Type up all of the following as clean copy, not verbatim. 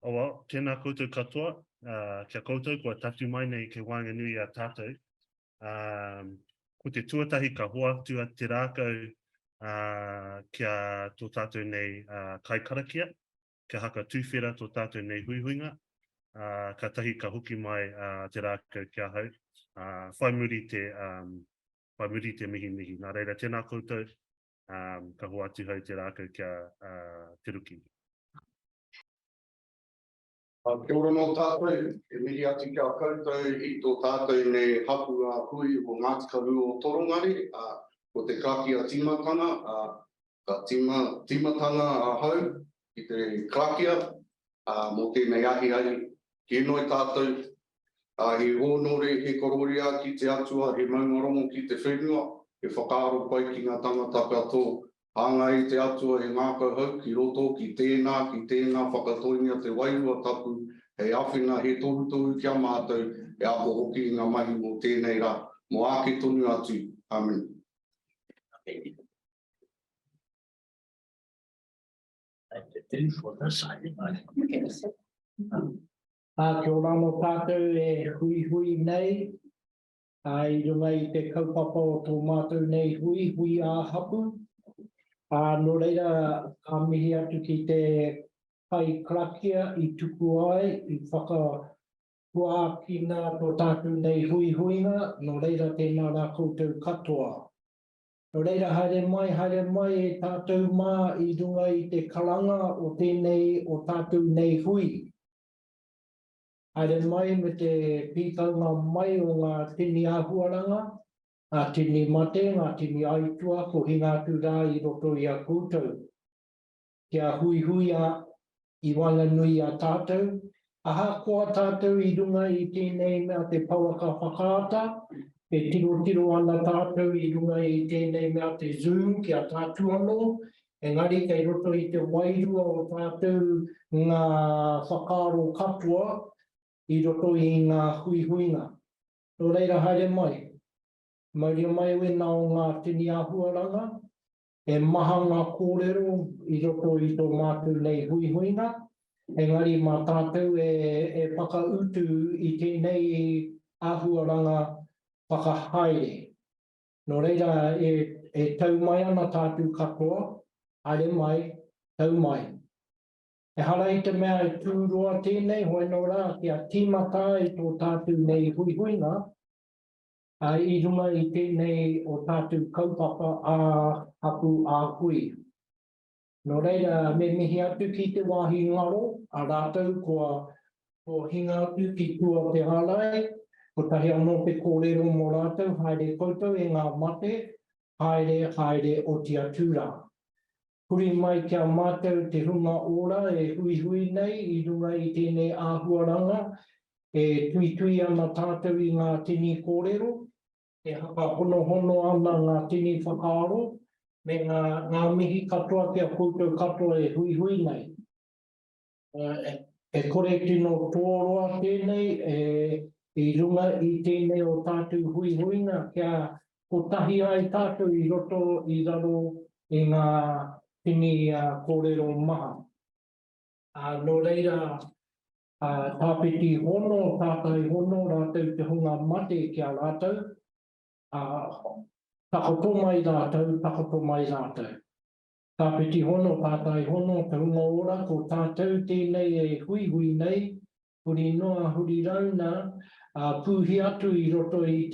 Owa, tēnā koutou katoa, kia koutou kua tatu mai nei ke wānga nui a tātou. Ko te tuatahi ka hoa tua te rākau kia tō tātou nei kai karakia, kia haka tūwhera tō tātou nei huihuinga, ka tahi ka hoki mai te rākau kia hau, whai muri te mihi mihi. Nā reira, tēnā koutou, ka hoa atu hau te rākau kia te ruki. Kia ora no tātou, e mihi ati kia koutou I tō tātou nei Hapu Hui o Ngati Kahu o Torongare, ko te krakia timatanga, ka timatanga hau I te krakia, mō tēnei ahi ai, ki noi tātou, he hōnore, he kororia ki te atua, he maungarongo ki te whenua, he whakaaro pai ki ngā tangata kato, hanga I te atua he ngākau hau ki roto ki tēnā whakatoingia te wairua tapu, he awhina he tohutohu kia mātou, he apo hoki ngā mahi mō tēnei rā, mō ake tonu atu. Amen. Kia ora no tātou e hui nei, I runga I te kaupapa o tō mātou nei hui a Hapu. No reira, ka mihi atu ki te kai krakia I tuku ai, I whakapuakina tō tātou nei huihuinga, no reira tēnā rā koutou katoa. No reira, haere mai e tātou mā I runga I te karanga o tēnei o tātou nei hui. Haere mai me te pīkaunga mai o ngā tini āhuaranga, ngā tini mate, ngā tini aitua, ko hinga atu rā I roto I a koutou. Kia hui I wanga nui a tātou. Aha koa tātou I runga I tēnei mea te pauaka whakaata, e tiro ana tātou I runga I tēnei mea te Zoom ki a tātou anō, engari kei roto I te wairua o tātou ngā whakaaro katoa, I roto I ngā huihuinga. Nō reira haere mai. Mauria mai wena o ngā tini āhuaranga, e maha ngā kōrero I roto I tō mātou nei huihuinga, engari mā tātou e whakautu I tēnei āhuaranga whakahaere. Nō reira e tau mai ana tātou katoa, haere mai, tau mai. E hara I te mea e tūroa tēnei, hoi nō rā kia tīmata I tō tātou nei huihuinga, I runga I tēnei o tātou kaupapa a Hapu a Hui. Nō reira, me mihi atu ki te wāhi ngaro, a rātou ko hinga atu ki tua te hārai, ko tahi anō te kōrero mō rātou, haere koutou e ngā mate, haere o te atura. Huri mai kia mātou te hunga ora e hui nei, I runga I tēnei āhuaranga, e tui ana tātou I ngā tini kōrero, e haka hono ana ngā tini whakaaro, me ngā mihi katoa kia koutou katoa e hui nei. E kore tino tōroa tēnei, I runga I tēnei o tātou huihuinga, kia ko tahi ai tātou I roto I raro I ngā tini kōrero maha. Nō reira, tāpiti hono, tātai hono, rātou te hunga mate kia rātou, takoto mai rātou. Tāpiti hono, tātai hono, te hunga ora, ko tātou tēnei e hui nei, huri noa, huri rauna, pūhi atu I roto I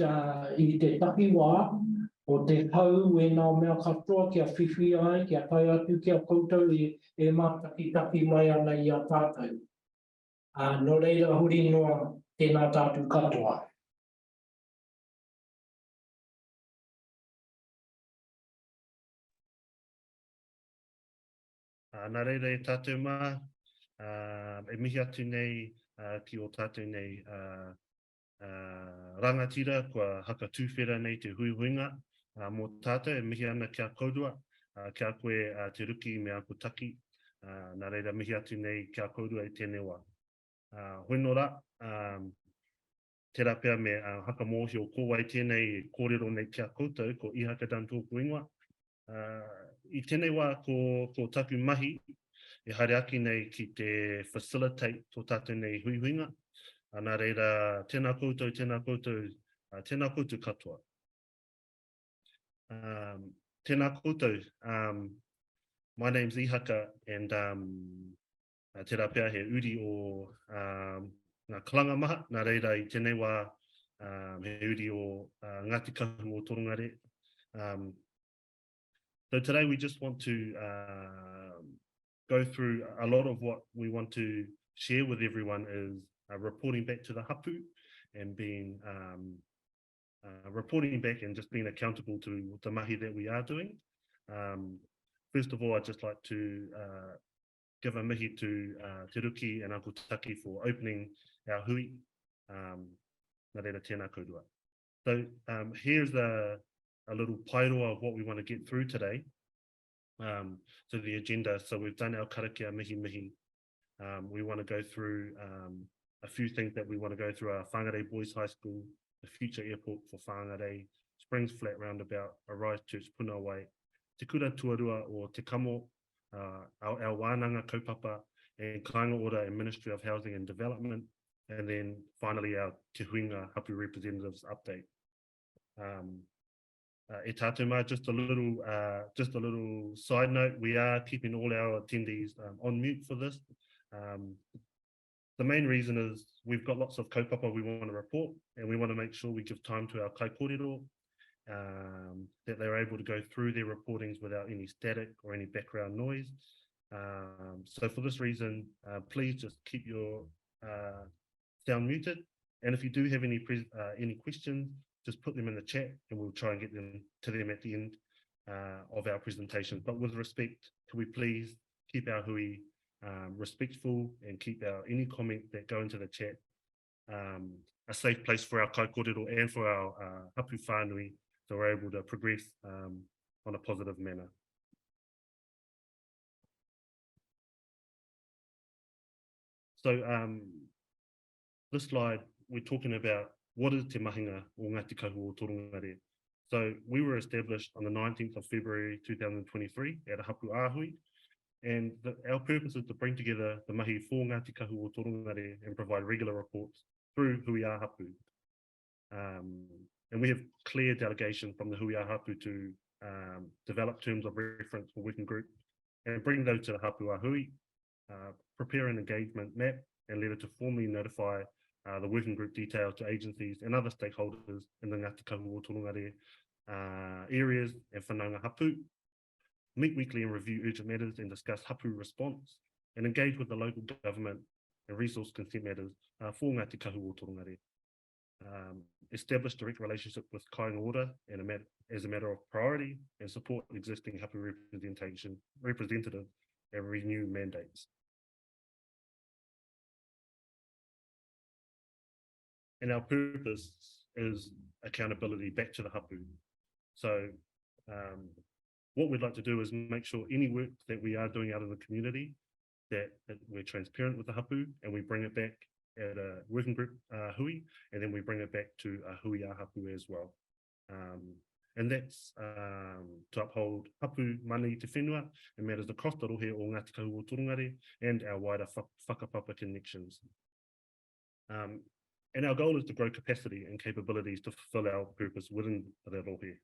te takiwā, o te hau e nā mea katoa kia whiwhi ai, kia tai atu kia koutou e mātaki mai ana I a tātou. Nō reira huri noa tēnā tātou katoa. Nā reira e tātou mā, e mihi atu nei ki o tātou nei rangatira kua haka tūwhera nei te huihuinga mō tātou, e mihi ana kia kaurua, kia koe te ruki me aku taki, nā reira mihi atu nei kia kaurua I tēnei wā. Hoi nō rā, tērā pēr me haka mōhi o kōwai tēnei kōrero nei kia koutou, ko I haka dan tōku ingoa. I tēnei wā ko taku mahi, e haere aki nei ki te facilitate tō tātou nei huihuinga. Nā reira, tēnā koutou katoa. Tēnā koutou, my name's Ihaka, and tērā pēr he uri o ngā kalanga maha, nā reira I tēnei wā he uri o Ngati Kahu o Torongare. So today we just want to go through a lot of what we want to share with everyone is reporting back to the Hapu and being reporting back and just being accountable to the mahi that we are doing. First of all, I'd just like to give a mihi to Te Ruki and Uncle Taki for opening our hui. Nā reira tēnā koutua. So here's a little paeroa of what we want to get through today. So the agenda, so we've done our karakia mihi. We want to go through a few things that we want to go through: our Whangarei Boys High School, the future airport for Whangarei, Springs Flat Roundabout, Arise Church Punawai, Te Kura Tuarua or Te Kamo, our wānanga kaupapa, and Kāinga Ora and Ministry of Housing and Development, and then finally our Te Huinga Hapu representatives update. E tātou mā, just a little side note, we are keeping all our attendees on mute for this. The main reason is we've got lots of kaupapa we want to report, and we want to make sure we give time to our kai kōrero, that they're able to go through their reportings without any static or any background noise. So for this reason, please just keep your sound muted, and if you do have any questions, just put them in the chat and we'll try and get them to them at the end of our presentation. But with respect, can we please keep our hui respectful and keep any comment that go into the chat a safe place for our kai kōrero and for our hapu whānui, so we're able to progress on a positive manner. So this slide, we're talking about what is Te Mahinga o Ngati Kahu o Torongare. So we were established on the 19th of February 2023 at a Hapu Āhui, and our purpose is to bring together the mahi for Ngati Kahu o Torongare and provide regular reports through Hui a Hapu. And we have clear delegation from the Hui a Hapu to develop terms of reference for working group and bring those to the Hapu Āhui, prepare an engagement map and letter to formally notify the working group details to agencies and other stakeholders in the Ngati Kahu o Torongare areas and whanaunga Hapu, meet weekly and review urgent matters and discuss Hapu response, and engage with the local government and resource consent matters for Ngati Kahu o Torongare. Establish direct relationship with Kāinga Ora and as a matter of priority, and support existing Hapu representative and renew mandates. And our purpose is accountability back to the Hapu. So what we'd like to do is make sure any work that we are doing out in the community, that we're transparent with the Hapu, and we bring it back at a working group hui, and then we bring it back to a hui a Hapu as well. And that's to uphold Hapu mani te whenua and matters across the rohe o Ngati Kahu o Torongare and our wider whakapapa connections. And our goal is to grow capacity and capabilities to fulfill our purpose within the rohe.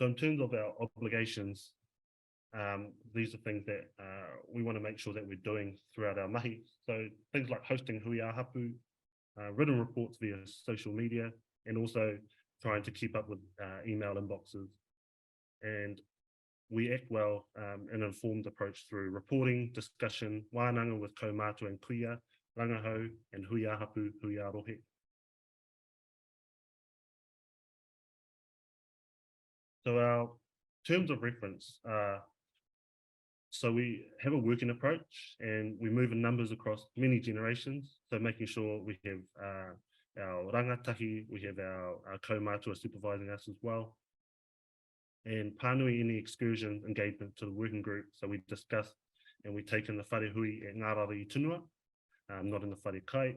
So in terms of our obligations, these are things that we want to make sure that we're doing throughout our mahi. So things like hosting hui a Hapu, written reports via social media, and also trying to keep up with email inboxes. And we act well an informed approach through reporting, discussion, wānanga with kaumātua and kuia, rangahau, and hui a Hapu, hui a rohe. So our terms of reference, so we have a working approach and we move in numbers across many generations. So making sure we have our rangatahi, we have our kaumātua supervising us as well. And pānui any excursion engagement to the working group. So we discuss and we take in the whare hui at Ngārara I Tunua, not in the whare kai.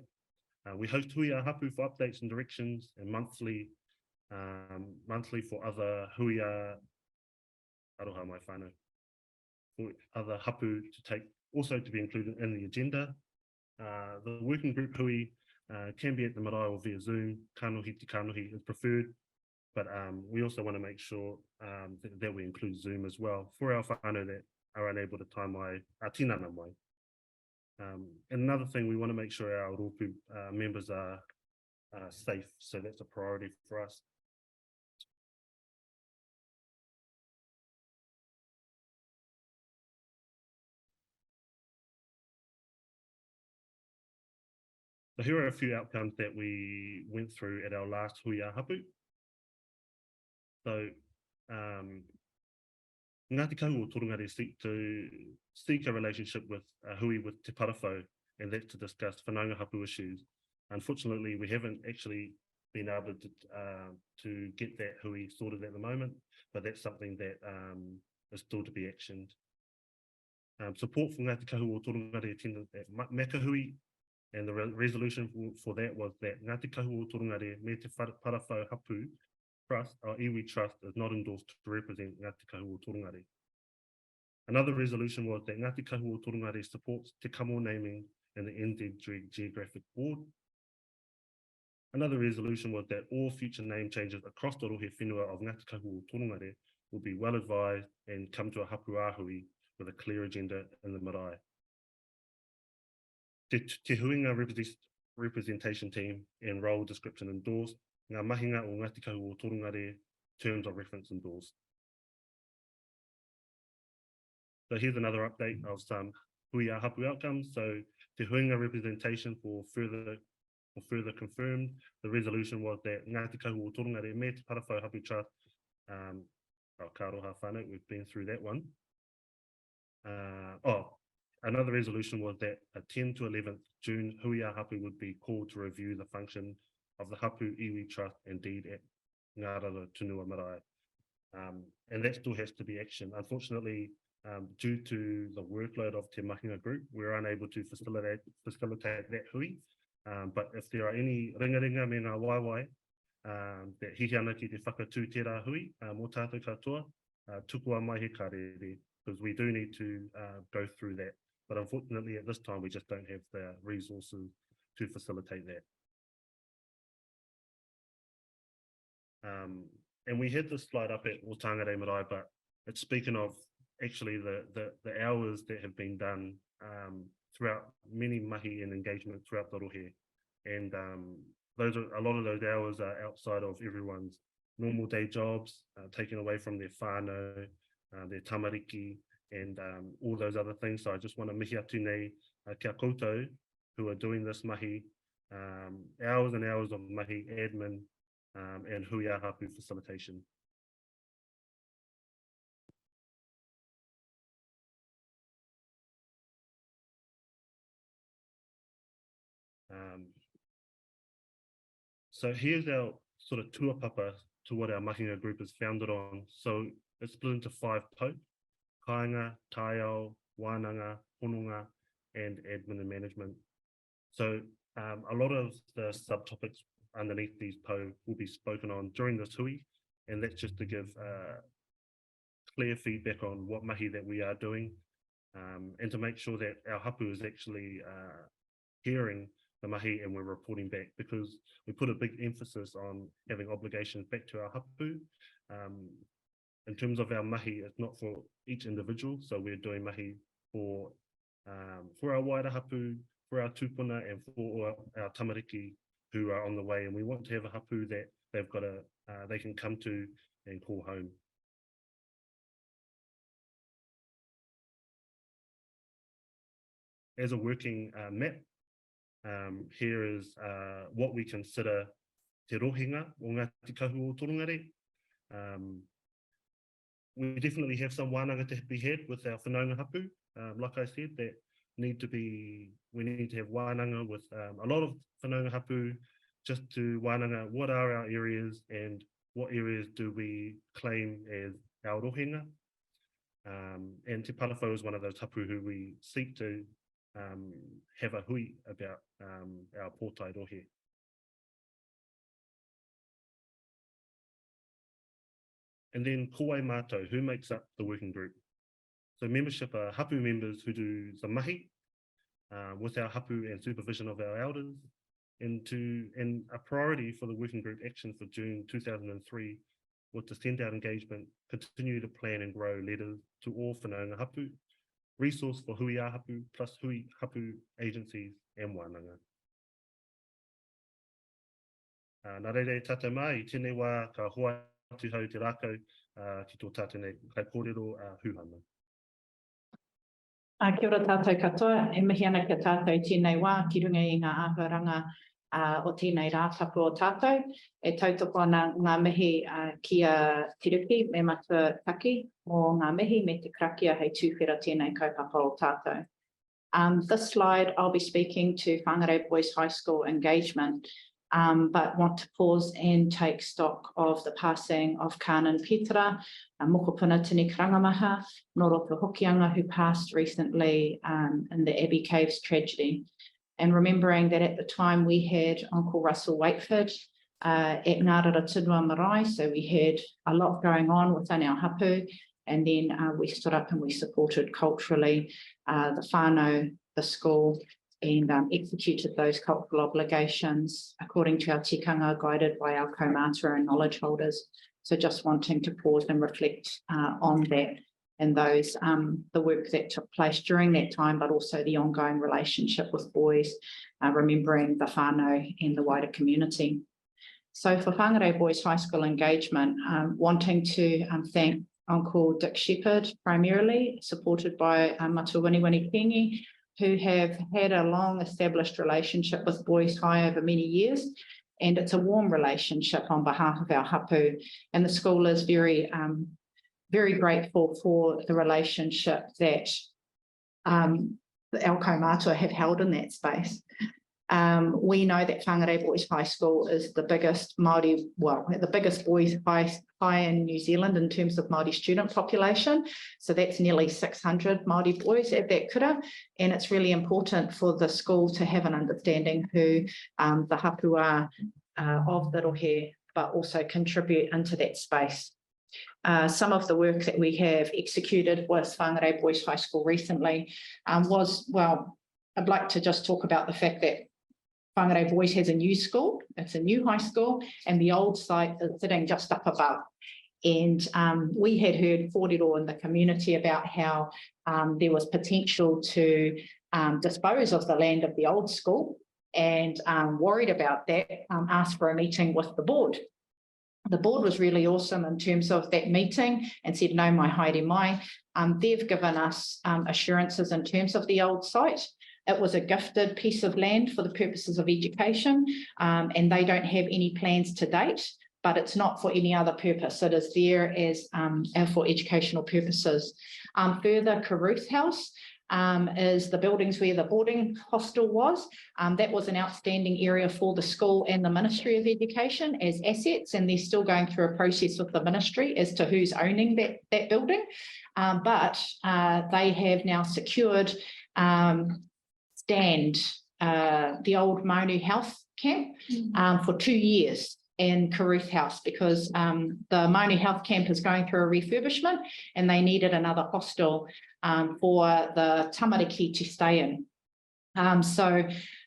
We host hui a Hapu for updates and directions, and monthly for other hui a aroha mai whānau. For other hapu also to be included in the agenda. The working group hui can be at the marae or via Zoom. Kanohi te kanohi is preferred, but we also want to make sure that we include Zoom as well for our whānau that are unable to tai mai a tinana mai. And another thing, we want to make sure our rōpū members are safe, so that's a priority for us. So here are a few outcomes that we went through at our last hui a hapu. So Ngati Kahu o Torongare seek a relationship with hui with Te Parawhau, and that's to discuss whanaunga hapu issues. Unfortunately, we haven't actually been able to get that hui sorted at the moment, but that's something that is still to be actioned. Support for Ngati Kahu o Torongare attended at Maka hui, and the resolution for that was that Ngati Kahu o Torongare me Te Parawhau Hapu Trust, or iwi Trust, is not endorsed to represent Ngati Kahu o Torongare. Another resolution was that Ngati Kahu o Torongare supports Te Kamo naming in the NZ Geographic Board. Another resolution was that all future name changes across the rohe whenua of Ngati Kahu o Torongare will be well advised and come to a hapu āhui with a clear agenda in the marae. Te huinga representation team and role description endorsed. Ngamahinga o Ngati Kahu o Torongare terms of reference endorsed. So here's another update of some hui a hapu outcomes. So te huinga representation for further confirmed. The resolution was that Ngati Kahu o Torongare me Te Parawhau Hapu Trust, karoha whānau, we've been through that one. Another resolution was that a 10 to 11th June hui a hapu would be called to review the function of the Hapu Iwi Trust and deed at Ngārara Tunua Marae. And that still has to be actioned. Unfortunately, due to the workload of Te Mahinga Group, we're unable to facilitate that hui. But if there are any ringaringa me ngā waiwai that hihi ana ki te whakatū tērā hui mō tātou katoa, tukua mai he karere, because we do need to go through that. But unfortunately, at this time, we just don't have the resources to facilitate that. And we had this slide up at Otangare Marae, but it's speaking of actually the hours that have been done throughout many mahi and engagement throughout the rohe. And a lot of those hours are outside of everyone's normal day jobs, taken away from their whānau, their tamariki, and all those other things. So I just want to mihi atu nei kia koutou who are doing this mahi, hours and hours of mahi admin and hui a hapu facilitation. So here's our sort of tuapapa to what our mahinga group is founded on. So it's split into 5 po: kāinga, taiao, wānanga, hononga, and admin and management. So a lot of the subtopics underneath these po will be spoken on during this hui, and that's just to give clear feedback on what mahi that we are doing, and to make sure that our hapu is actually hearing the mahi and we're reporting back, because we put a big emphasis on having obligations back to our hapu. In terms of our mahi, it's not for each individual, so we're doing mahi for our wider hapu, for our tupuna, and for our tamariki who are on the way, and we want to have a hapu that they've got they can come to and call home. As a working map, here is what we consider te rohinga o Ngati Kahu o Torongare. We definitely have some wānanga to be had with our whanaunga hapu. Like I said, we need to have wānanga with a lot of whanaunga hapu, just to wānanga what are our areas and what areas do we claim as our rohinga. And Te Parawhau is one of those hapu who we seek to have a hui about our pōtai rohe. And then Kowai Mātou, who makes up the working group. So membership are Hapu members who do the mahi with our Hapu and supervision of our elders. And a priority for the working group action for June 2003 was to send out engagement, continue to plan and grow letters to all whanaunga Hapu, resource for Hui a Hapu plus Hui Hapu agencies and wānanga. Nā reire tātou mai, I tēnei wā ka hoa atu hau te rākau ki tō tātou nei kai kōrero hūhana. Kia ora tātou katoa, he mihi ana kia tātou tēnei wā, ki runga I ngā āhuaranga o tēnei rātapu o tātou. E tautoko ana ngā mihi kia tiruki me mata taki o ngā mihi me te krakia hei tūwhera tēnei kaupapa o tātou. This slide, I'll be speaking to Whangarei Boys High School engagement, but want to pause and take stock of the passing of Kānan Petera, mokopuna tini karangamaha, Noroto Hokianga, who passed recently in the Abbey Caves tragedy. And remembering that at the time we had Uncle Russell Wakeford at Ngāra Ratunua Marae, so we had a lot going on within our hapu, and then we stood up and we supported culturally the whānau, the school, and executed those cultural obligations according to our tikanga, guided by our kaumātua and knowledge holders. So just wanting to pause and reflect on that and those the work that took place during that time, but also the ongoing relationship with boys, remembering the whānau and the wider community. So for Whangarei Boys High School engagement, wanting to thank Uncle Dick Shepherd primarily, supported by Matu Winiwini Kengi, who have had a long established relationship with Boys High over many years. And it's a warm relationship on behalf of our hapu. And the school is very grateful for the relationship that our kaumātua have held in that space. We know that Whangarei Boys High School is the biggest Māori, well, the biggest boys high in New Zealand in terms of Māori student population. So that's nearly 600 Māori boys at that kura. And it's really important for the school to have an understanding who the hapu are of the rohe, but also contribute into that space. Some of the work that we have executed with Whangarei Boys High School recently was, well, I'd like to just talk about the fact that Whangarei Boys has a new school, it's a new high school, and the old site is sitting just up above. And we had heard kōrero in the community about how there was potential to dispose of the land of the old school, and worried about that, asked for a meeting with the board. The board was really awesome in terms of that meeting and said, no, mai haere mai. They've given us assurances in terms of the old site. It was a gifted piece of land for the purposes of education, and they don't have any plans to date, but it's not for any other purpose. It is there as for educational purposes. Further, Caruth House is the buildings where the boarding hostel was. That was an outstanding area for the school and the Ministry of Education as assets, and they're still going through a process with the ministry as to who's owning that building. But they have now secured the old Maunu Health Camp for 2 years in Caruth House, because the Maunu Health Camp is going through a refurbishment and they needed another hostel for the tamariki to stay in.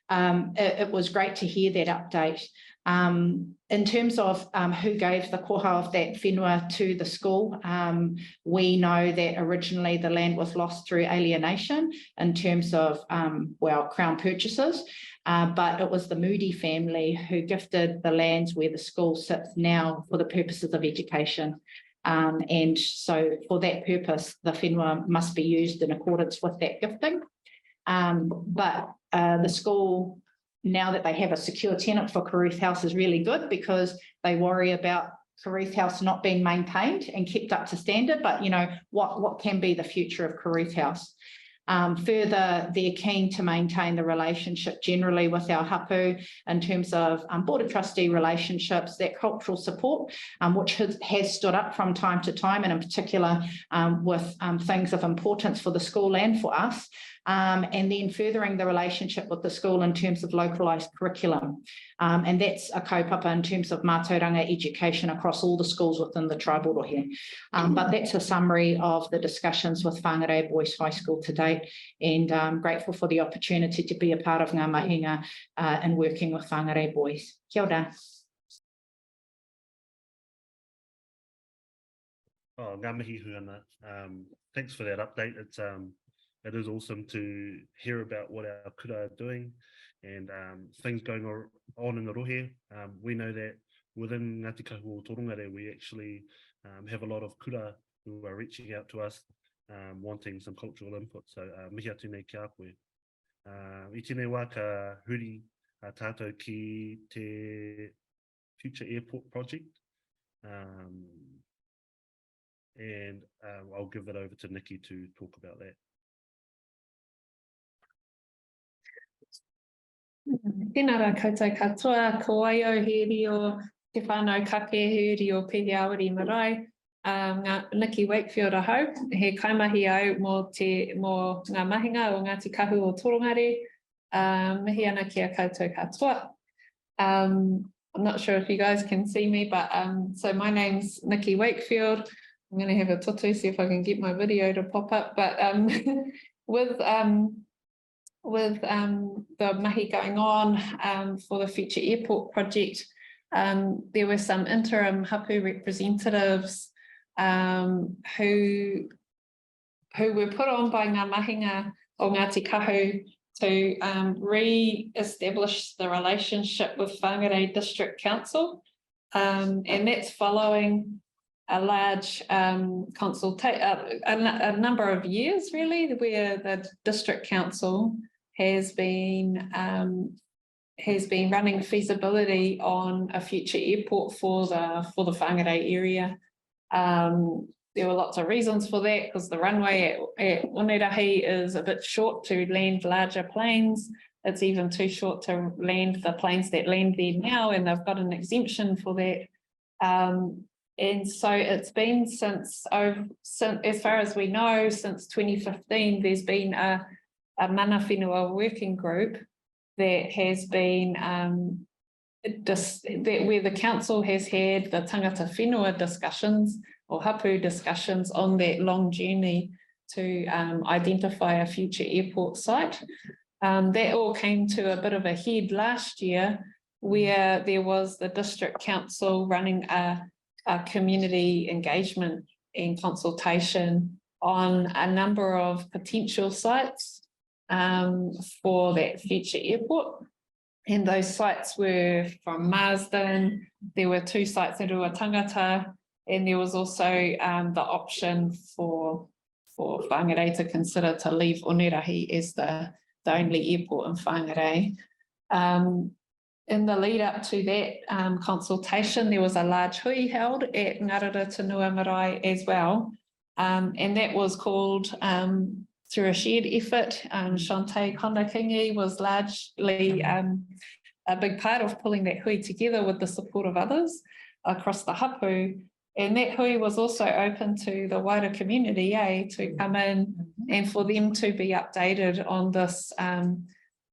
It was great to hear that update. In terms of who gave the koha of that whenua to the school, we know that originally the land was lost through alienation in terms of, Crown purchases, but it was the Moody family who gifted the lands where the school sits now for the purposes of education. And so for that purpose, the whenua must be used in accordance with that gifting. But the school, now that they have a secure tenant for Caruth House, is really good, because they worry about Caruth House not being maintained and kept up to standard. But, you know, what can be the future of Caruth House? Further, they're keen to maintain the relationship generally with our hapu in terms of board of trustee relationships, that cultural support, which has stood up from time to time, and in particular with things of importance for the school and for us. and then furthering the relationship with the school in terms of localised curriculum. And that's a kaupapa in terms of mātauranga education across all the schools within the tribal rohe. But that's a summary of the discussions with Whangarei Boys High School to date, and I'm grateful for the opportunity to be a part of Ngā Mahinga and working with Whangarei Boys. Kia ora. Oh, ngā mihi huana. Thanks for that update. It is awesome to hear about what our kura are doing and things going on in the rohe. We know that within Ngati Kahu o Torongare, we actually have a lot of kura who are reaching out to us, wanting some cultural input. So mihi atu nei ki a koe. I tēnei wā ka huri a tātou ki te Future Airport project. And I'll give it over to Nikki to talk about that. Tēnā rā koutou katoa, ko aio he rio te whānau kake he rio pehe aori marae. Nikki Wakefield ahau, he kaimahi au mō ngā mahinga o Ngati Kahu o Torongare. Mihi ana kia koutou katoa. I'm not sure if you guys can see me, but so my name's Nikki Wakefield. I'm going to have a tutu, see if I can get my video to pop up. But with the mahi going on for the Future Airport project, there were some interim Hapu representatives who were put on by Ngā Mahinga o Ngati Kahu to re-establish the relationship with Whangarei District Council, and that's following a large a number of years really, where the District Council has been running feasibility on a future airport for the Whangarei area. There were lots of reasons for that, because the runway at Onerahi is a bit short to land larger planes. It's even too short to land the planes that land there now, and they've got an exemption for that. And so it's been since, as far as we know, since 2015, there's been a mana whenua working group that has been, where the council has had the tangata whenua discussions or hapu discussions on that long journey to identify a future airport site. That all came to a bit of a head last year, where there was the District Council running a community engagement and consultation on a number of potential sites for that future airport. And those sites were from Marsden, there were 2 sites in Ruatangata, and there was also the option for Whangarei to consider to leave Onerahi as the only airport in Whangarei. In the lead up to that consultation, there was a large hui held at Ngarara Tanua Marae as well. And that was called, through a shared effort, Shante Kondakingi was largely a big part of pulling that hui together with the support of others across the hapu. And that hui was also open to the wider community, to come in and for them to be updated on this,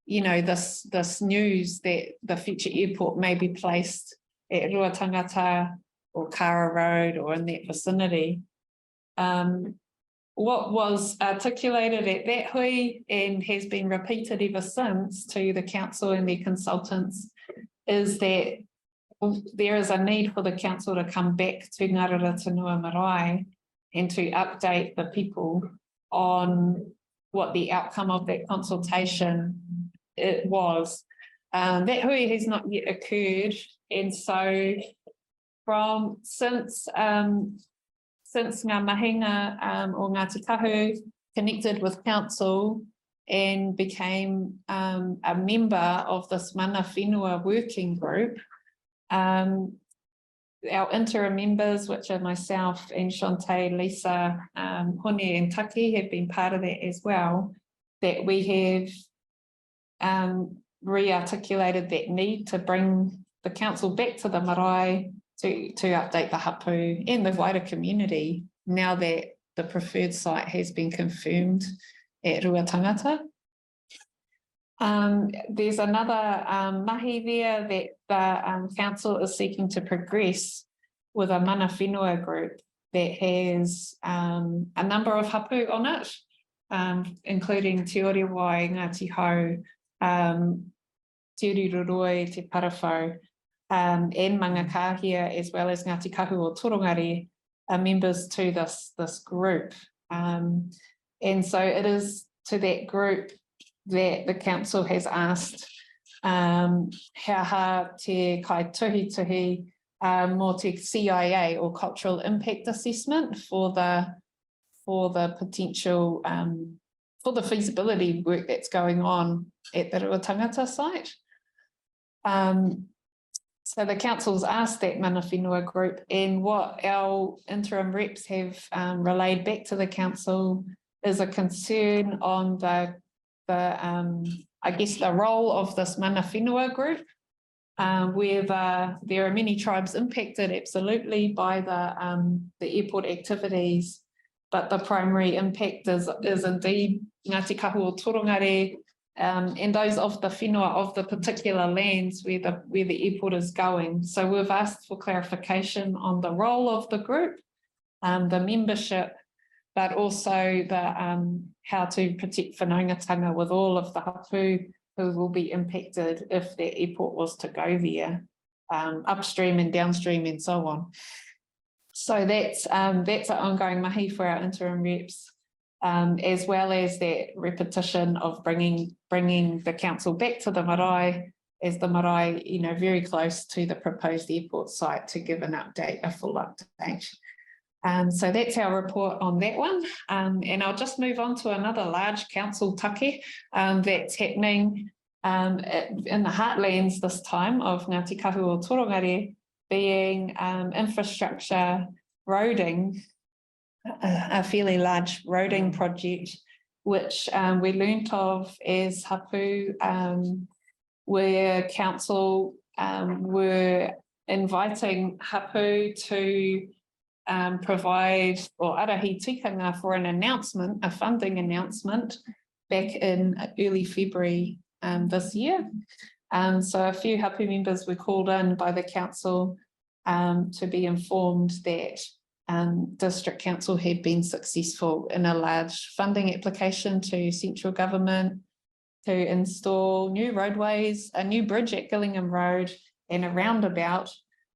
this news that the future airport may be placed at Ruatangata or Kara Road or in that vicinity. What was articulated at that hui and has been repeated ever since to the council and their consultants is that there is a need for the council to come back to Ngarara Tanua Marae and to update the people on what the outcome of that consultation it was. That hui has not yet occurred, and so since Ngā Mahinga or Ngati Kahu connected with council and became a member of this mana whenua working group, our interim members, which are myself and Shante, Lisa, Hone and Taki, have been part of that as well, that we have re-articulated that need to bring the council back to the marae to update the hapu and the wider community now that the preferred site has been confirmed at Ruatangata. There's another mahi there that the council is seeking to progress with a mana whenua group that has a number of hapu on it, including Te Orewai, Ngati Kahu, Te Uriroroi, Te Parawhau, and Mangakahia, as well as Ngati Kahu or Torongare, are members to this group. And so it is to that group that the council has asked ha te kai tuhi more te CIA or cultural impact assessment for the potential for the feasibility work that's going on at the Ruatangata site. So the council's asked that mana whenua group, and what our interim reps have relayed back to the council is a concern on I guess the role of this mana whenua group, where there are many tribes impacted absolutely by the airport activities, but the primary impact is indeed Ngati Kahu or Torongare, and those of the whenua of the particular lands where the airport is going. So we've asked for clarification on the role of the group, the membership, but also the how to protect whanaungatanga with all of the hapu who will be impacted if the airport was to go there, upstream and downstream and so on. So that's an ongoing mahi for our interim reps, as well as that repetition of bringing the council back to the marae, as the marae, very close to the proposed airport site, to give an update, a full update. So that's our report on that one. And I'll just move on to another large council take that's happening in the heartlands this time of Ngati Kahu or Torongare, being infrastructure roading, a fairly large roading project, which we learnt of as Hapu, where council were inviting Hapu to provide or arahi tikanga for an announcement, a funding announcement, back in early February this year. So a few Hapu members were called in by the council to be informed that District Council had been successful in a large funding application to central government to install new roadways, a new bridge at Gillingham Road and a roundabout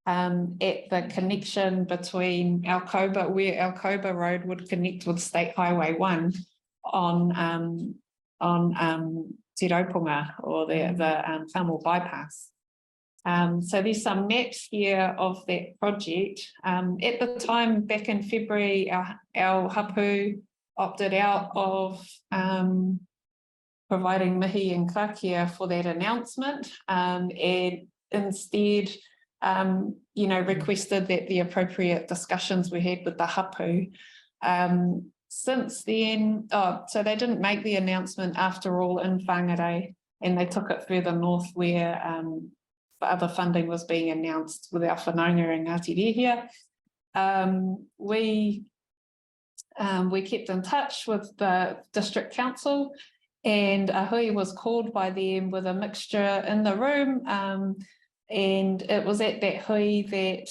at the connection between Alcoba, where Alcoba Road would connect with State Highway 1 on Te Raupunga, or the Tamil bypass. So there's some maps here of that project. At the time, back in February, our Hapu opted out of providing mihi and krakia for that announcement, and instead requested that the appropriate discussions were had with the Hapu. Since then, so they didn't make the announcement after all in Whangarei, and they took it further north where other funding was being announced with our whanaunga and Ngati Rehia. We kept in touch with the District Council, and Hui was called by them with a mixture in the room, and it was at that hui that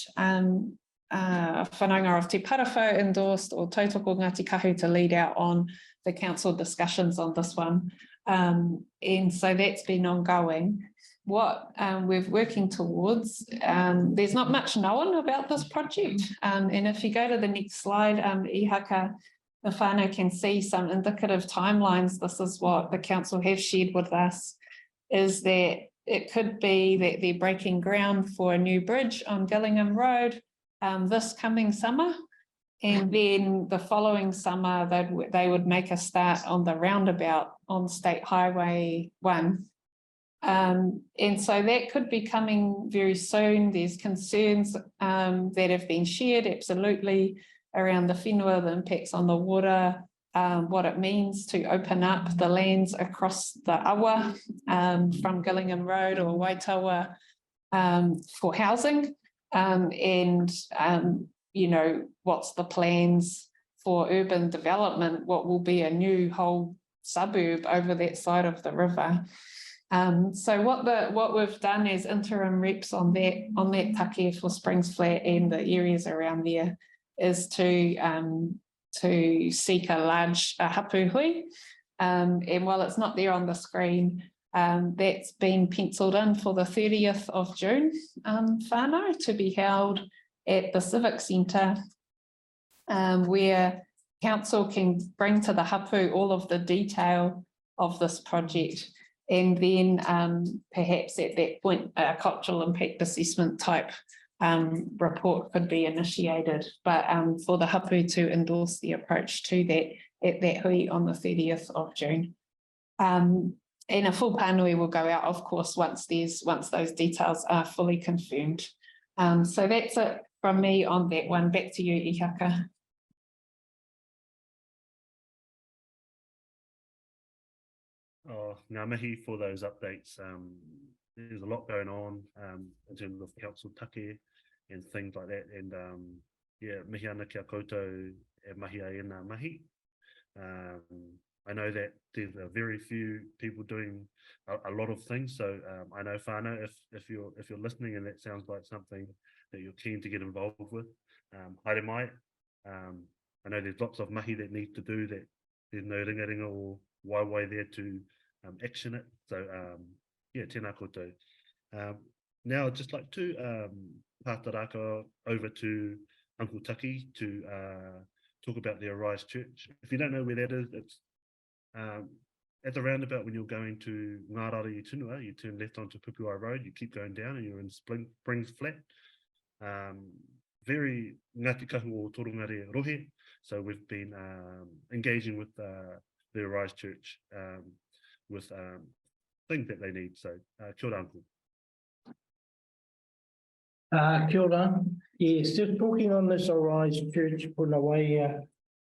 whanaunga of Te Parawhau endorsed, or tautoko Ngati Kahu, to lead out on the council discussions on this one. And so that's been ongoing. What we're working towards, there's not much known about this project. And if you go to the next slide, Ihaka, the whānau can see some indicative timelines. This is what the council have shared with us, is that it could be that they're breaking ground for a new bridge on Gillingham Road this coming summer, and then the following summer they would make a start on the roundabout on State Highway 1. And so that could be coming very soon. There's concerns that have been shared, absolutely, around the whenua, the impacts on the water, what it means to open up the lands across the awa from Gillingham Road or Waitawa for housing, and what's the plans for urban development, what will be a new whole suburb over that side of the river. So what we've done as interim reps on that take for Springs Flat and the areas around there is to seek a large Hapu Hui. And while it's not there on the screen, that's been penciled in for the 30th of June, whānau, to be held at the Civic Centre, where council can bring to the Hapu all of the detail of this project. And then perhaps at that point, a cultural impact assessment type report could be initiated, but for the Hapu to endorse the approach to that at that hui on the 30th of June. And a full pānui will go out, of course, once those details are fully confirmed. So that's it from me on that one. Back to you, Ihaka. Oh, ngā mihi for those updates. There's a lot going on in terms of council take and things like that. And yeah, mihi ana kia koutou e mahi a ena mahi. I know that there's very few people doing a lot of things. So I know whānau, if you're listening and that sounds like something that you're keen to get involved with, haere mai. I know there's lots of mahi that need to do that. There's no ringaringa or waiwai there to action it. So yeah, tēnā koutou. Now I'd just like to pātaraka over to Uncle Taki to talk about the Arise Church. If you don't know where that is, it's at the roundabout when you're going to Ngārara i Tunua, you turn left onto Pupuai Road, you keep going down and you're in Springs Flat. Very Ngati Kahu o Torongare Hui. So we've been engaging with the Arise Church with things that they need. So kia ora, Uncle. Kia ora. Yes, just talking on this Arise Church Punawai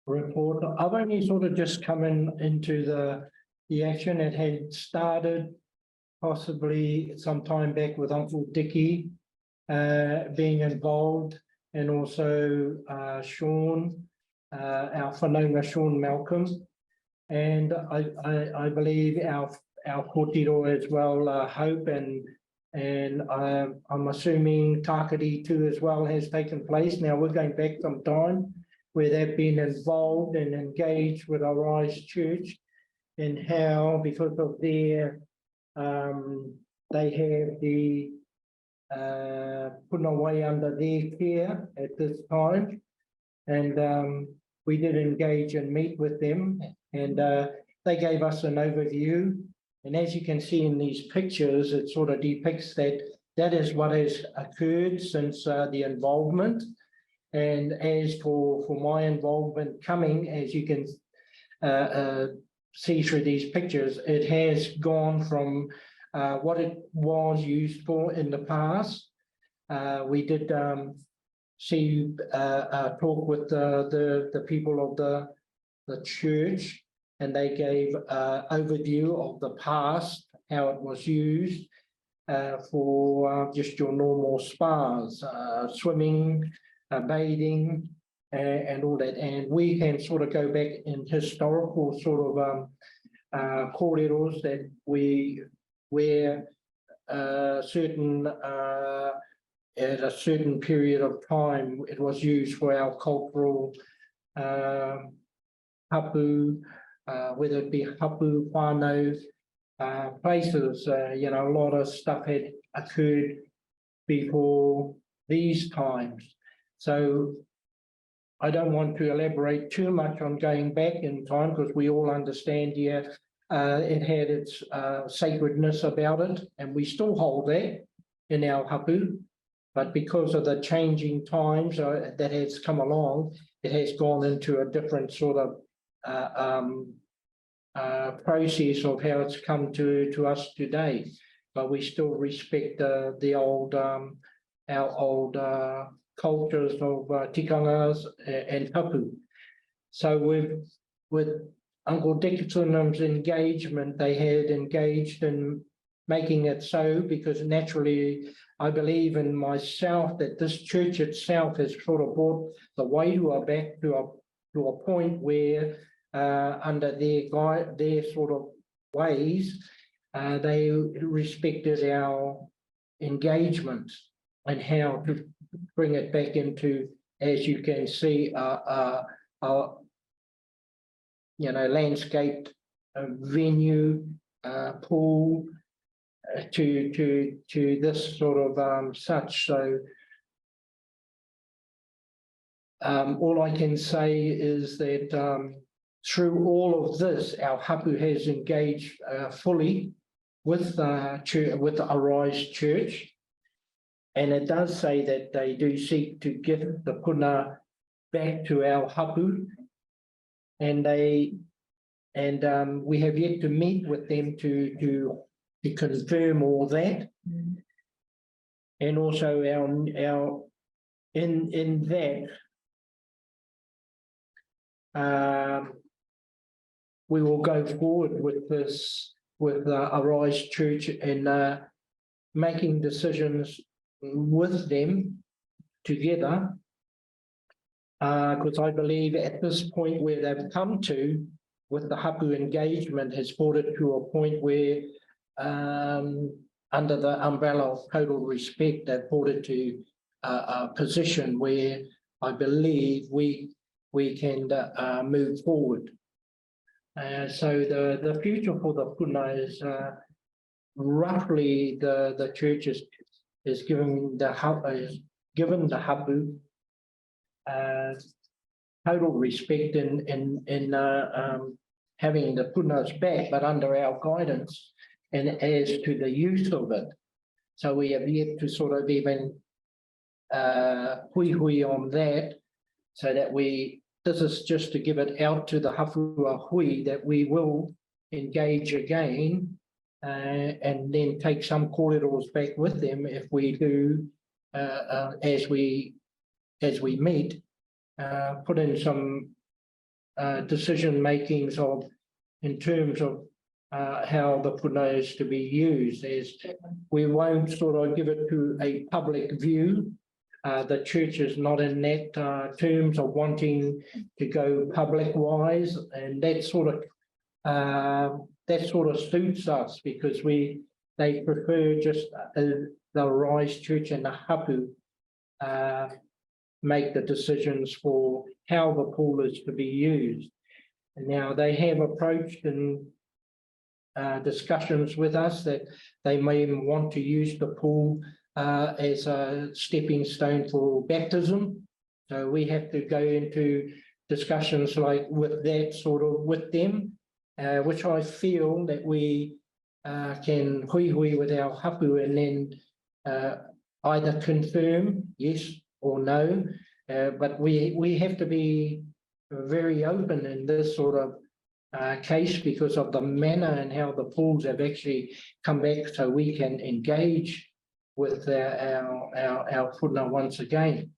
report. I've only sort of just come into the action. It had started possibly some time back with Uncle Dickie being involved, and also Sean, our whanaunga Sean Malcolm, and I believe our kōtiro as well, Hope, and I'm assuming Tākari too as well has taken place. Now we're going back some time where they've been involved and engaged with Arise Church, and how because of their they have the Punawai under their care at this time, and we did engage and meet with them, and they gave us an overview. And as you can see in these pictures, it sort of depicts that is what has occurred since the involvement. And as for my involvement coming, as you can see through these pictures, it has gone from what it was used for in the past. We did see talk with the people of the church, and they gave an overview of the past, how it was used for just your normal spas, swimming, bathing, and all that. And we can sort of go back in historical sort of kōreros that where certain at a certain period of time it was used for our cultural hapu, whether it be hapu, whānau, places. You know, a lot of stuff had occurred before these times. So I don't want to elaborate too much on going back in time, because we all understand here it had its sacredness about it, and we still hold that in our hapu. But because of the changing times that has come along, it has gone into a different sort of process of how it's come to us today. But we still respect the old our old cultures of tikangas and hapu. So with Uncle Dickinson's engagement, they had engaged in making it so, because naturally I believe in myself that this church itself has sort of brought the wairua back to a point where under their sort of ways, they respected our engagement and how to bring it back into, as you can see, landscaped venue, pool, to this sort of such. So all I can say is that through all of this, our hapu has engaged fully with the Arise Church, and it does say that they do seek to give the puna back to our hapu, and we have yet to meet with them to confirm all that, and also our in that. We will go forward with this, with Arise Church, and making decisions with them together, because I believe at this point where they've come to with the hapu engagement has brought it to a point where under the umbrella of total respect, they've brought it to a position where I believe we can move forward. So the future for the puna is roughly the church is given the hapu total respect in having the punas back, but under our guidance and as to the use of it. So we have yet to sort of even hui on that, so that this is just to give it out to the Hafua Hui that we will engage again and then take some corridors back with them if we do, as we meet, put in some decision makings in terms of how the puna is to be used. As we won't sort of give it to a public view. The church is not in that terms of wanting to go public wise, and that sort of suits us, because they prefer just the Rise Church and the hapu make the decisions for how the pool is to be used. And now they have approached in discussions with us that they may want to use the pool as a stepping stone for baptism. So we have to go into discussions like with that sort of with them, which I feel that we can hui with our hapu and then either confirm yes or no, but we have to be very open in this sort of case because of the manner and how the pools have actually come back, so we can engage with our puna once again.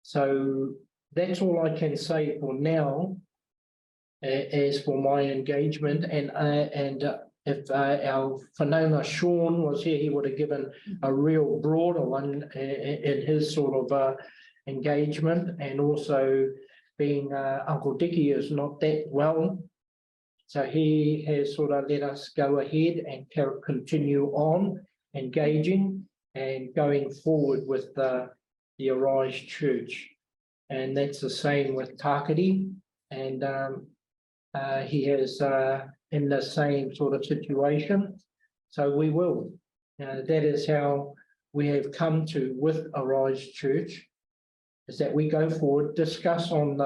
So that's all I can say for now, as for my engagement. And if our whanaunga Sean was here, he would have given a real broader one in his sort of engagement, and also being Uncle Dickie is not that well, so he has sort of let us go ahead and continue on engaging and going forward with the Arise Church. And that's the same with Takati, and he is in the same sort of situation. So we will. That is how we have come to with Arise Church, is that we go forward, discuss on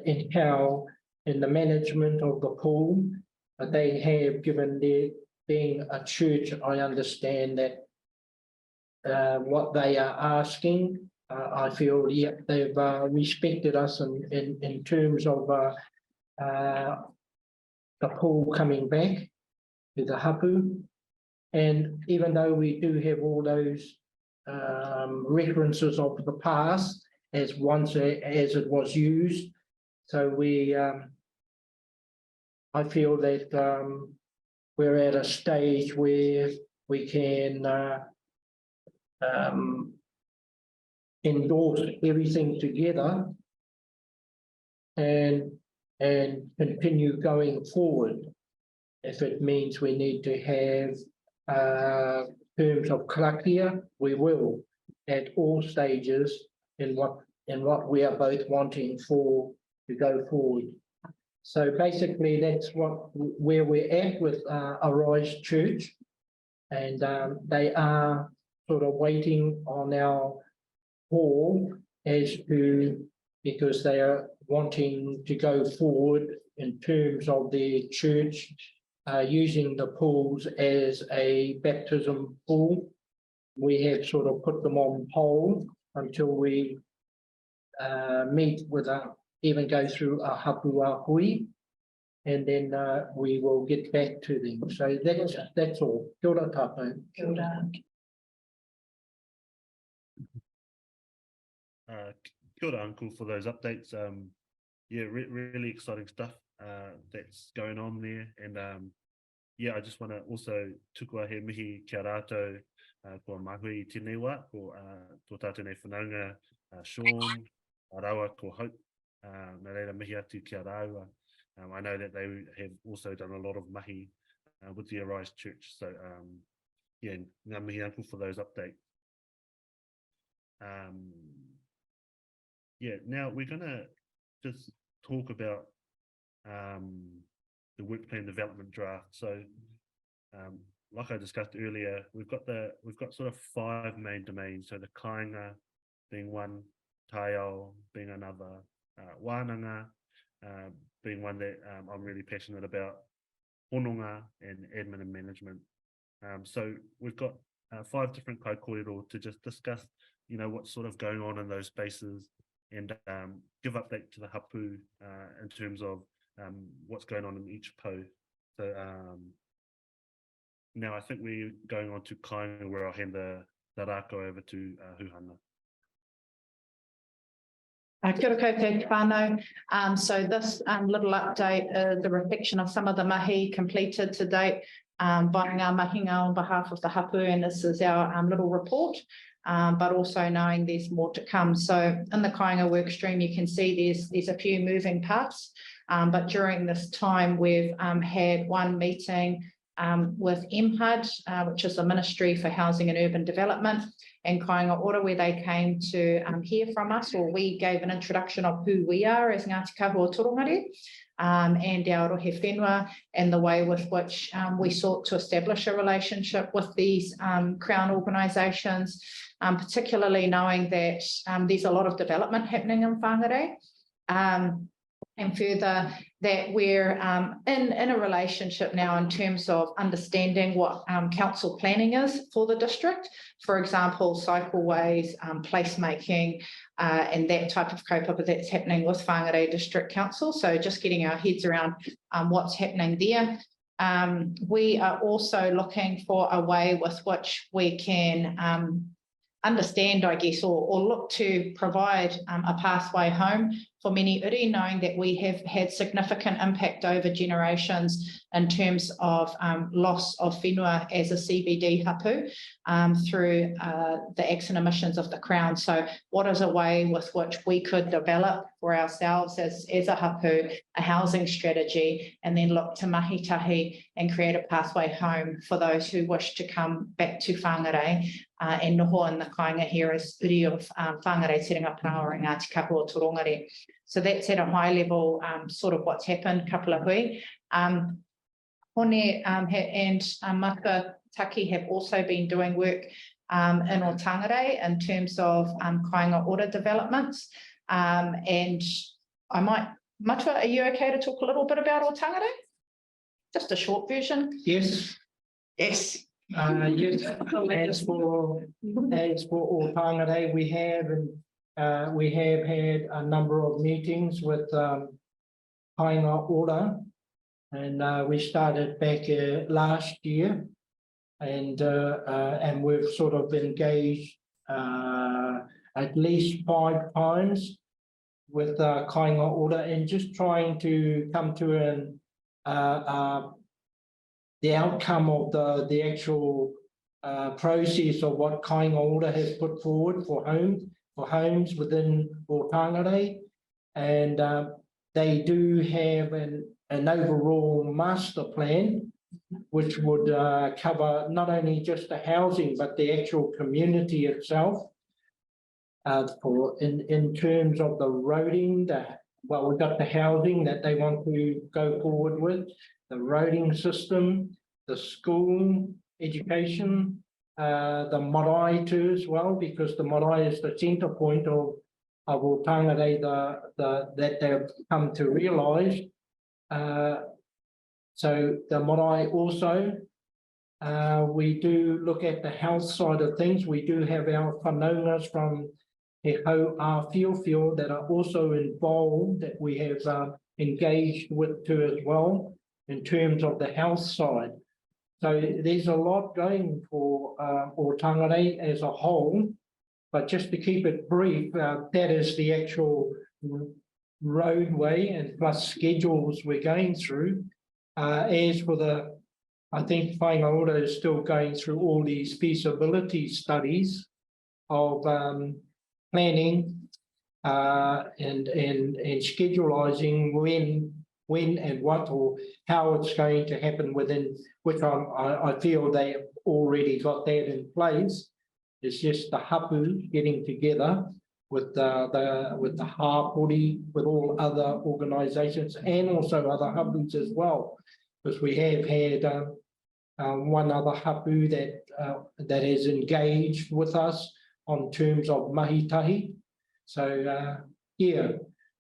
in how in the management of the pool, they have given their, being a church, I understand that what they are asking, I feel they've respected us in terms of the pool coming back to the hapu. And even though we do have all those references of the past as once as it was used, so we I feel that we're at a stage where we can endorse everything together, and and continue going forward. If it means we need to have terms of karakia, we will at all stages in what we are both wanting for to go forward. So basically, that's where we're at with Arise Church, and they are sort of waiting on our call as to, because they are wanting to go forward in terms of their church using the pools as a baptism pool. We have sort of put them on hold until we meet with even go through a Hapu Hui, and then we will get back to them. So that's all. Kia ora tātou. Kia ora. Kia ora, Uncle, for those updates. Yeah, really exciting stuff that's going on there. And yeah, I just want to also tukua he mihi kia rātou ko mahui tēnei wā, ko tō tātou nei whanaunga Sean, Arawa ko Hope, nā reira mihi atu kia rāua. I know that they have also done a lot of mahi with the Arise Church. So yeah, ngā mihi, Uncle, for those updates. Yeah, now we're going to just talk about the work plan development draft. So like I discussed earlier, we've got sort of 5 main domains. So the kāinga being one, taiao being another, wānanga being one that I'm really passionate about, hononga, and admin and management. So we've got 5 different kaikoero to just discuss, you know, what's sort of going on in those spaces, and give update to the hapu in terms of what's going on in each po. So now I think we're going on to kāinga, where I'll hand the rāko over to Huhana. Kia ora koutou whānau. So this little update is a reflection of some of the mahi completed to date by ngamahinga on behalf of the hapu, and this is our little report, but also knowing there's more to come. So in the kāinga work stream, you can see there's a few moving parts, but during this time we've had one meeting with MHUD, which is the Ministry for Housing and Urban Development, and Kāinga Ora, where they came to hear from us, or we gave an introduction of who we are as Ngati Kahu o Torongare, and our rohe whenua, and the way with which we sought to establish a relationship with these Crown organisations, particularly knowing that there's a lot of development happening in whāngarei. And further, that we're in a relationship now in terms of understanding what council planning is for the district. For example, cycleways, placemaking, and that type of kaupapa that's happening with Whangarei District Council. So just getting our heads around what's happening there. We are also looking for a way with which we can understand, I guess, or look to provide a pathway home for many uri, knowing that we have had significant impact over generations in terms of loss of whenua as a CBD hapu through the acts and emissions of the Crown. So what is a way with which we could develop for ourselves as a hapu, a housing strategy, and then look to mahitahi and create a pathway home for those who wish to come back to Whangarei, and noho in the kāinga here is uri of Whangarei setting up power in Ngati Kahu o Torongare. So that's at a high level, sort of what's happened, kapula hui. Hone and Maka Taki have also been doing work in Otangarei in terms of kāinga ora developments. And I might, Matua, are you okay to talk a little bit about Otangarei? Just a short version. Yes. Yes. Yes. As for Otangarei, we have had a number of meetings with kāinga ora, and we started back last year, and we've sort of engaged at least 5 times with kāinga ora, and just trying to come to the outcome of the actual process of what kāinga ora has put forward for homes within Otangarei. And they do have an overall master plan, which would cover not only just the housing, but the actual community itself. In terms of the roading, we've got the housing that they want to go forward with, the roading system, the school education, the marae too as well, because the marae is the centre point of Torongare that they've come to realise. So the marae also, we do look at the health side of things. We do have our whanaungas from He Hau a Whiwhiu that are also involved, that we have engaged with too as well in terms of the health side. So there's a lot going for Torongare as a whole, but just to keep it brief, that is the actual roadway and plus schedules we're going through. As for I think Whaingaora is still going through all these feasibility studies of planning and schedulising when and what or how it's going to happen within, which I feel they have already got that in place. It's just the Hapu getting together with the Hapu, with all other organisations and also other Hapus as well, because we have had one other Hapu that has engaged with us on terms of mahitahi. So yeah,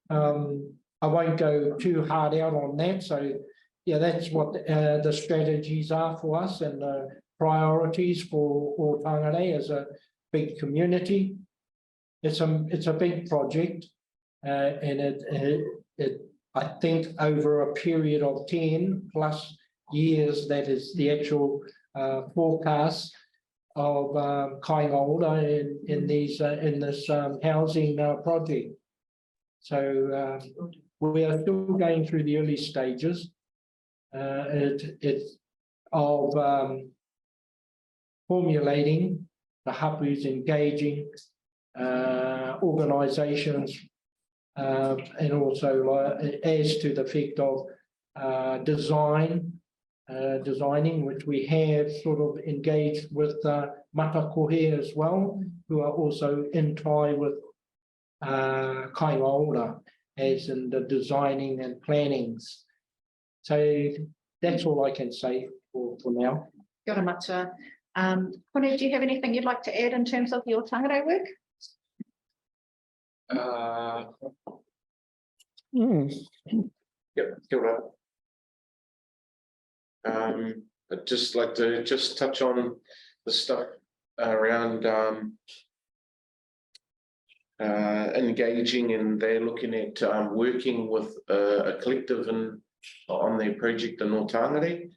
I won't go too hard out on that. So yeah, that's what the strategies are for us and the priorities for Torongare as a big community. It's a big project, and it I think over a period of 10+ years, that is the actual forecast of Kaingaora in this housing project. So we are still going through the early stages. It's of formulating the Hapus, engaging organisations, and also as to the effect of designing, which we have sort of engaged with Matakohe as well, who are also in tie with Kaingaora as in the designing and plannings. So that's all I can say for now. Kia ora matua. Kone, do you have anything you'd like to add in terms of your tangere work? Yep, kia ora. I'd just like to touch on the stuff around engaging, and they're looking at working with a collective on their project in Torongare,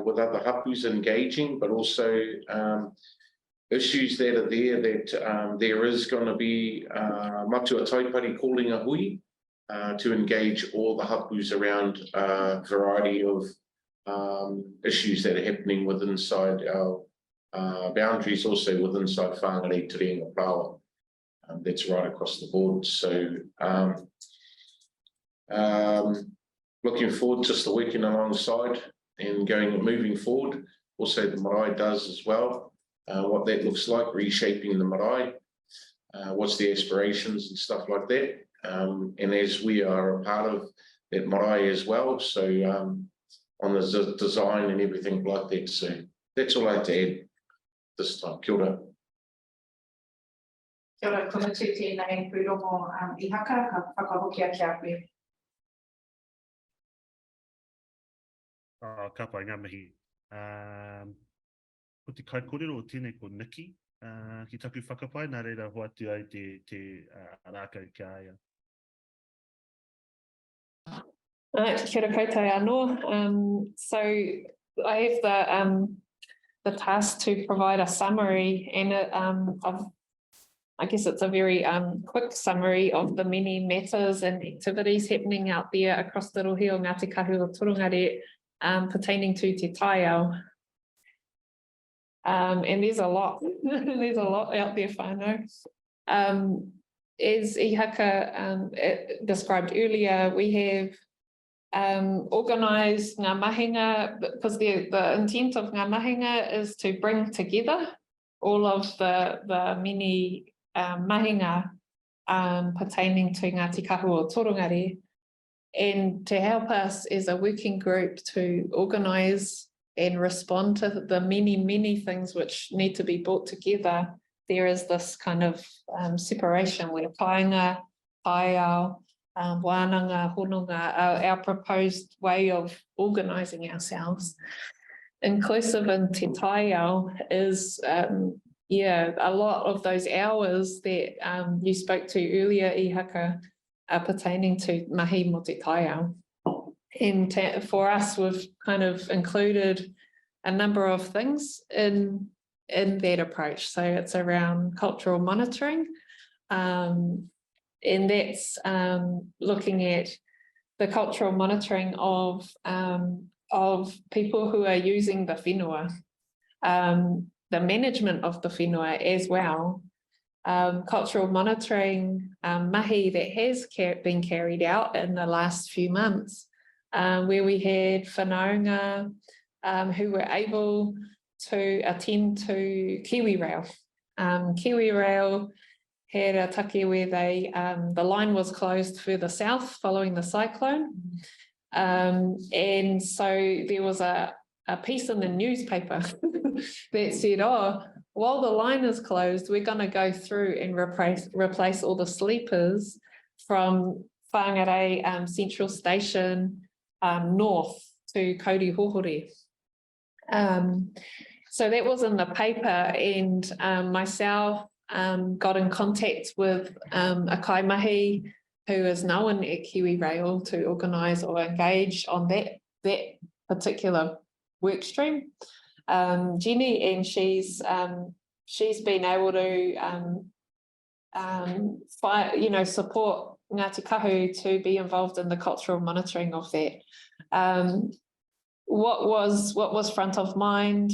with other hapus engaging, but also issues that are there that there is going to be matua taipari calling a hui to engage all the hapus around a variety of issues that are happening within inside our boundaries, also within inside Whangarei Te Reinga Pāua. That's right across the board. So looking forward just to working alongside and moving forward. Also the marae does as well, what that looks like, reshaping the marae, what's the aspirations and stuff like that. And as we are a part of that marae as well, so on the design and everything like that. So that's all I have to add this time. Kia ora. Kia ora, kona tū tēnei pūrongo I haka, ka whakahokia ki a koe. Ka pai ngā mihi. Ko te kaikorero o tēnei ko Niki, ki taku whakapai, nā reira hoatu ai te rākau ki aia. Kia ora koutou anō. So I have the task to provide a summary, and I guess it's a very quick summary of the many matters and activities happening out there across the rohe o Ngati Kahu o Torongare pertaining to te taiao. And there's a lot, there's a lot out there, whānau. as Ihaka described earlier, we have organised ngamahinga, because the intent of ngamahinga is to bring together all of the many mahinga pertaining to Ngati Kahu or Torongare, and to help us as a working group to organise and respond to the many things which need to be brought together. There is this kind of separation where painga, paiao, wānanga, hononga, our proposed way of organising ourselves. Inclusive in te taiao is, a lot of those hours that you spoke to earlier, Ihaka, are pertaining to mahi mo te taiao. And for us, we've kind of included a number of things in that approach. So it's around cultural monitoring, and that's looking at the cultural monitoring of people who are using the whenua, the management of the whenua as well, cultural monitoring mahi that has been carried out in the last few months, where we had whanaunga who were able to attend to Kiwi Rail. Kiwi Rail had a take where they, the line was closed further south following the cyclone. And so there was a piece in the newspaper that said, oh, while the line is closed, we're going to go through and replace all the sleepers from Whangarei Central Station north to Kaurihohore. So that was in the paper, and myself got in contact with a kaimahi who is known at Kiwi Rail to organise or engage on that particular work stream, Jenny, and she's been able to support Ngati Kahu to be involved in the cultural monitoring of that. What was front of mind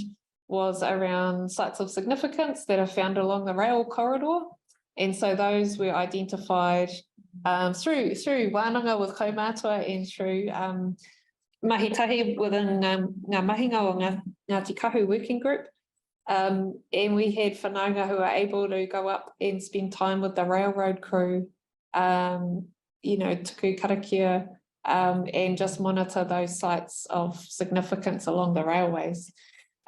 was around sites of significance that are found along the rail corridor, and so those were identified through wānanga with kaumātua and through mahitahi within ngamahinga or Ngati Kahu working group, and we had whanaunga who are able to go up and spend time with the railroad crew, tuku karakia, and just monitor those sites of significance along the railways.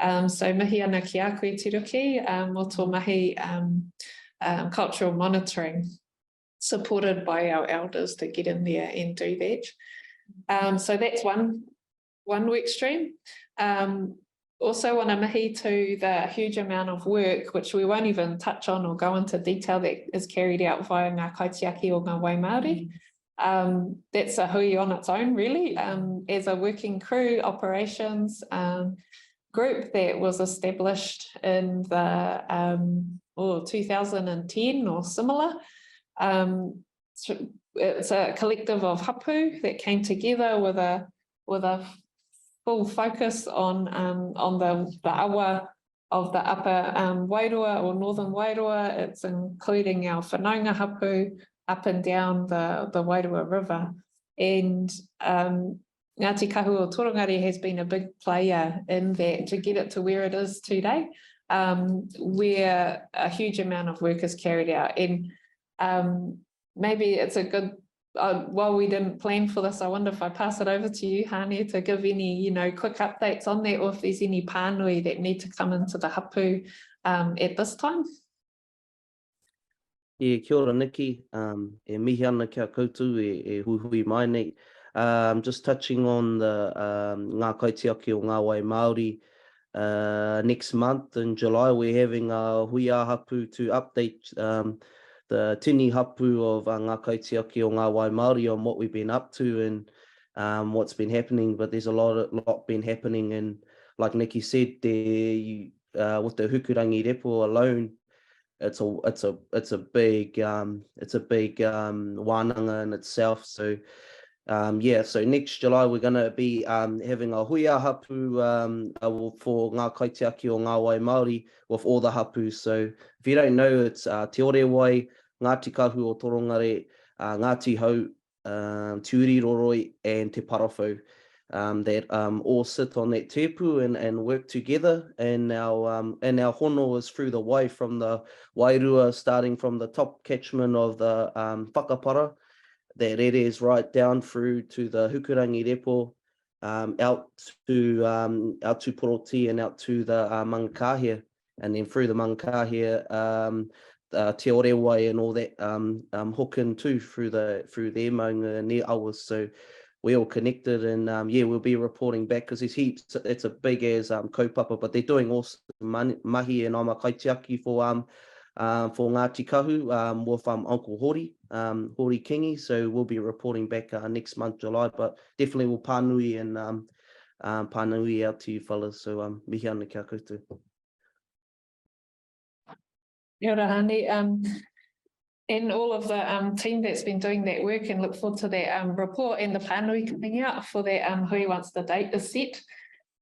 So mihi ana ki a koe te ruki, mo tō mahi cultural monitoring, supported by our elders to get in there and do that. So that's one work stream. Also want to mihi to the huge amount of work, which we won't even touch on or go into detail, that is carried out via ngā kaitiaki o ngā wai Māori. That's a hui on its own, really, as a working crew operations group that was established in the 2010 or similar. It's a collective of hapu that came together with a full focus on the awa of the upper Wairua or northern Wairua. It's including our whanaunga hapu up and down the Wairua River. And Ngati Kahu o Torongare has been a big player in that to get it to where it is today, where a huge amount of work is carried out. And maybe it's a good, while we didn't plan for this, I wonder if I pass it over to you, Hane, to give any, quick updates on that, or if there's any pānui that need to come into the hapu at this time. Kia ora, Nikki. E mihi ana kia koutou e hui mai nei. Just touching on the ngā kaitiaki o ngā wai Māori. Next month in July, we're having a hui a hapu to update the tini hapu of ngā kaitiaki o ngā wai Māori on what we've been up to and what's been happening. But there's a lot been happening, and like Nikki said, with the hukurangi repo alone, it's a big wānanga in itself. So so next July we're going to be having a hui a hapu for ngā kaitiaki o ngā wai Māori with all the hapus. So if you don't know, it's te ore wai, Ngati Kahu o Torongare, Ngati Kahu, Turi Roroi and Te Parawhau, that all sit on that tepu and work together. And our hono is through the wai, from the Wairua, starting from the top catchment of the Whakapara, that it is right down through to the Hukurangi Repo, out to Poroti and out to the Mangakahia, and then through the Mangakahia, Te Orewai and all that hooking too through their maunga and their hours. So we're all connected, and we'll be reporting back, because there's heaps. It's a big as kaupapa, but they're doing also mahi and kaitiaki for Ngati Kahu with Uncle Hori Kingi. So we'll be reporting back next month, July, but definitely we'll pānui and pānui out to you fellas. So mihi ana kia koutou. Kia ora, Hani. And all of the team that's been doing that work, and look forward to that report and the pānui coming out for that hui once the date is set.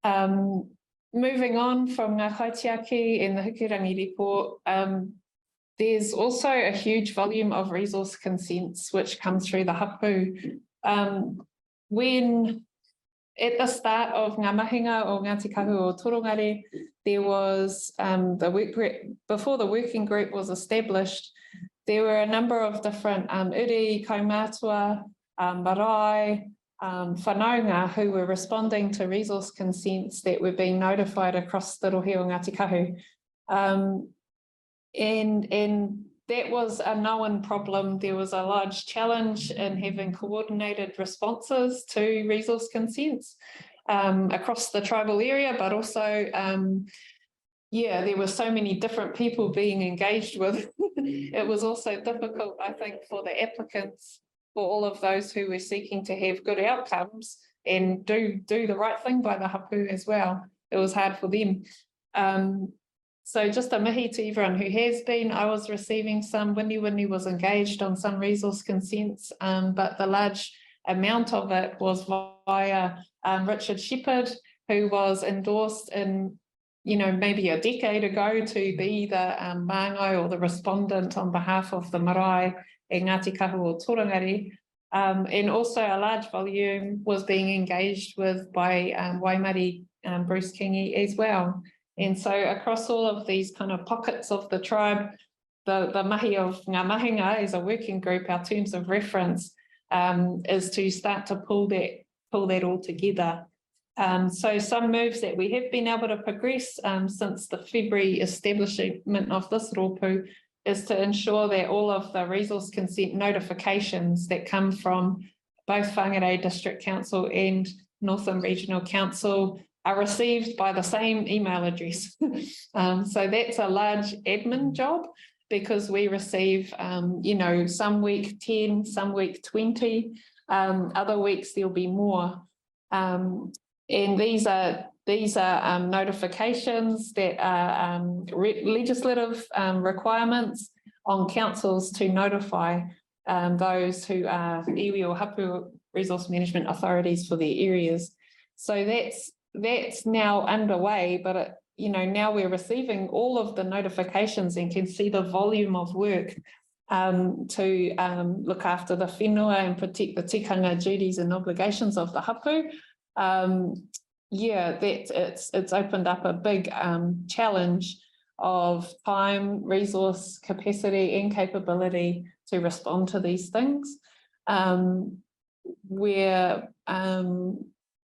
Moving on from ngā kaitiaki and the Hukurangi report, there's also a huge volume of resource consents which comes through the Hapu. When at the start of ngamahinga or Ngati Kahu or Torongare, there was the work group, before the working group was established, there were a number of different uri, kaumātua, marae, whanaunga who were responding to resource consents that were being notified across the rohe o Ngati Kahu. And that was a known problem. There was a large challenge in having coordinated responses to resource consents across the tribal area, but also, there were so many different people being engaged with. It was also difficult, I think, for the applicants, for all of those who were seeking to have good outcomes and do the right thing by the Hapu as well. It was hard for them. So just a mihi to everyone who has been. I was receiving some, Wini was engaged on some resource consents, but the large amount of it was via Richard Shepherd, who was endorsed in, maybe a decade ago to be the māngai or the respondent on behalf of the marae e Ngati Kahu o Torongare. And also a large volume was being engaged with by Waimari Bruce Kingi as well. And so across all of these kind of pockets of the tribe, the mahi of ngamahinga as a working group, our terms of reference is to start to pull that all together. So some moves that we have been able to progress since the February establishment of this rōpū is to ensure that all of the resource consent notifications that come from both Whangarei District Council and Northern Regional Council are received by the same email address. So that's a large admin job, because we receive, some week 10, some week 20, other weeks there'll be more. And these are notifications that are legislative requirements on councils to notify those who are iwi or hapu resource management authorities for their areas. So that's now underway, but now we're receiving all of the notifications and can see the volume of work to look after the whenua and protect the tikanga duties and obligations of the hapu. It's opened up a big challenge of time, resource, capacity and capability to respond to these things.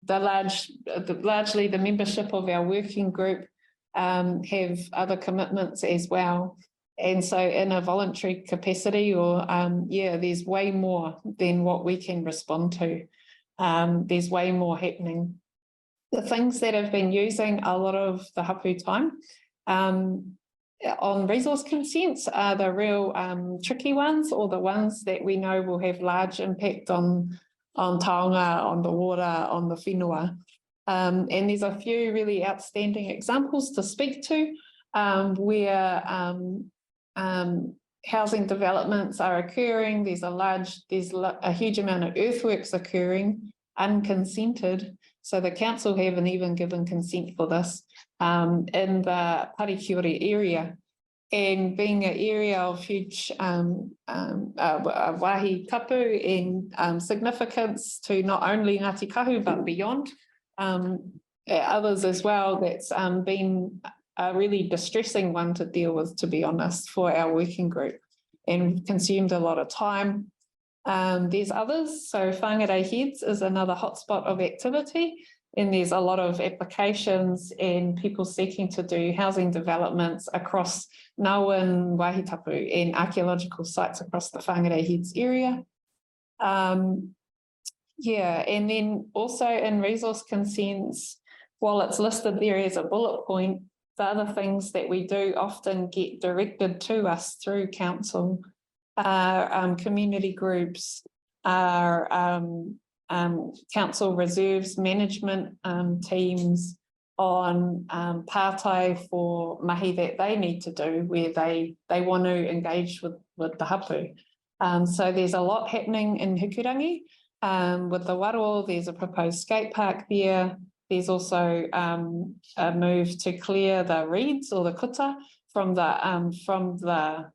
Largely the membership of our working group have other commitments as well. And so in a voluntary capacity there's way more than what we can respond to. There's way more happening. The things that have been using a lot of the hapu time on resource consents are the real tricky ones, or the ones that we know will have large impact on taonga, on the water, on the whenua. And there's a few really outstanding examples to speak to where housing developments are occurring. There's a huge amount of earthworks occurring, unconsented. So the council haven't even given consent for this in the Parikiori area. and being an area of huge wāhi tapu and significance to not only Ngati Kahu but beyond, others as well, that's been a really distressing one to deal with, to be honest, for our working group, and consumed a lot of time. There's others, so Whangarei Heads is another hotspot of activity, and there's a lot of applications and people seeking to do housing developments across Ngāwin, Wāhi-tapu and archaeological sites across the Whangarei Heads area. Yeah, and then also in resource consents, while it's listed there as a bullet point, the other things that we do often get directed to us through council are community groups, are council reserves management teams on patai for mahi that they need to do where they want to engage with the hapu. So there's a lot happening in Hukurangi. With the Waro, there's a proposed skate park there. There's also a move to clear the reeds or the kuta from the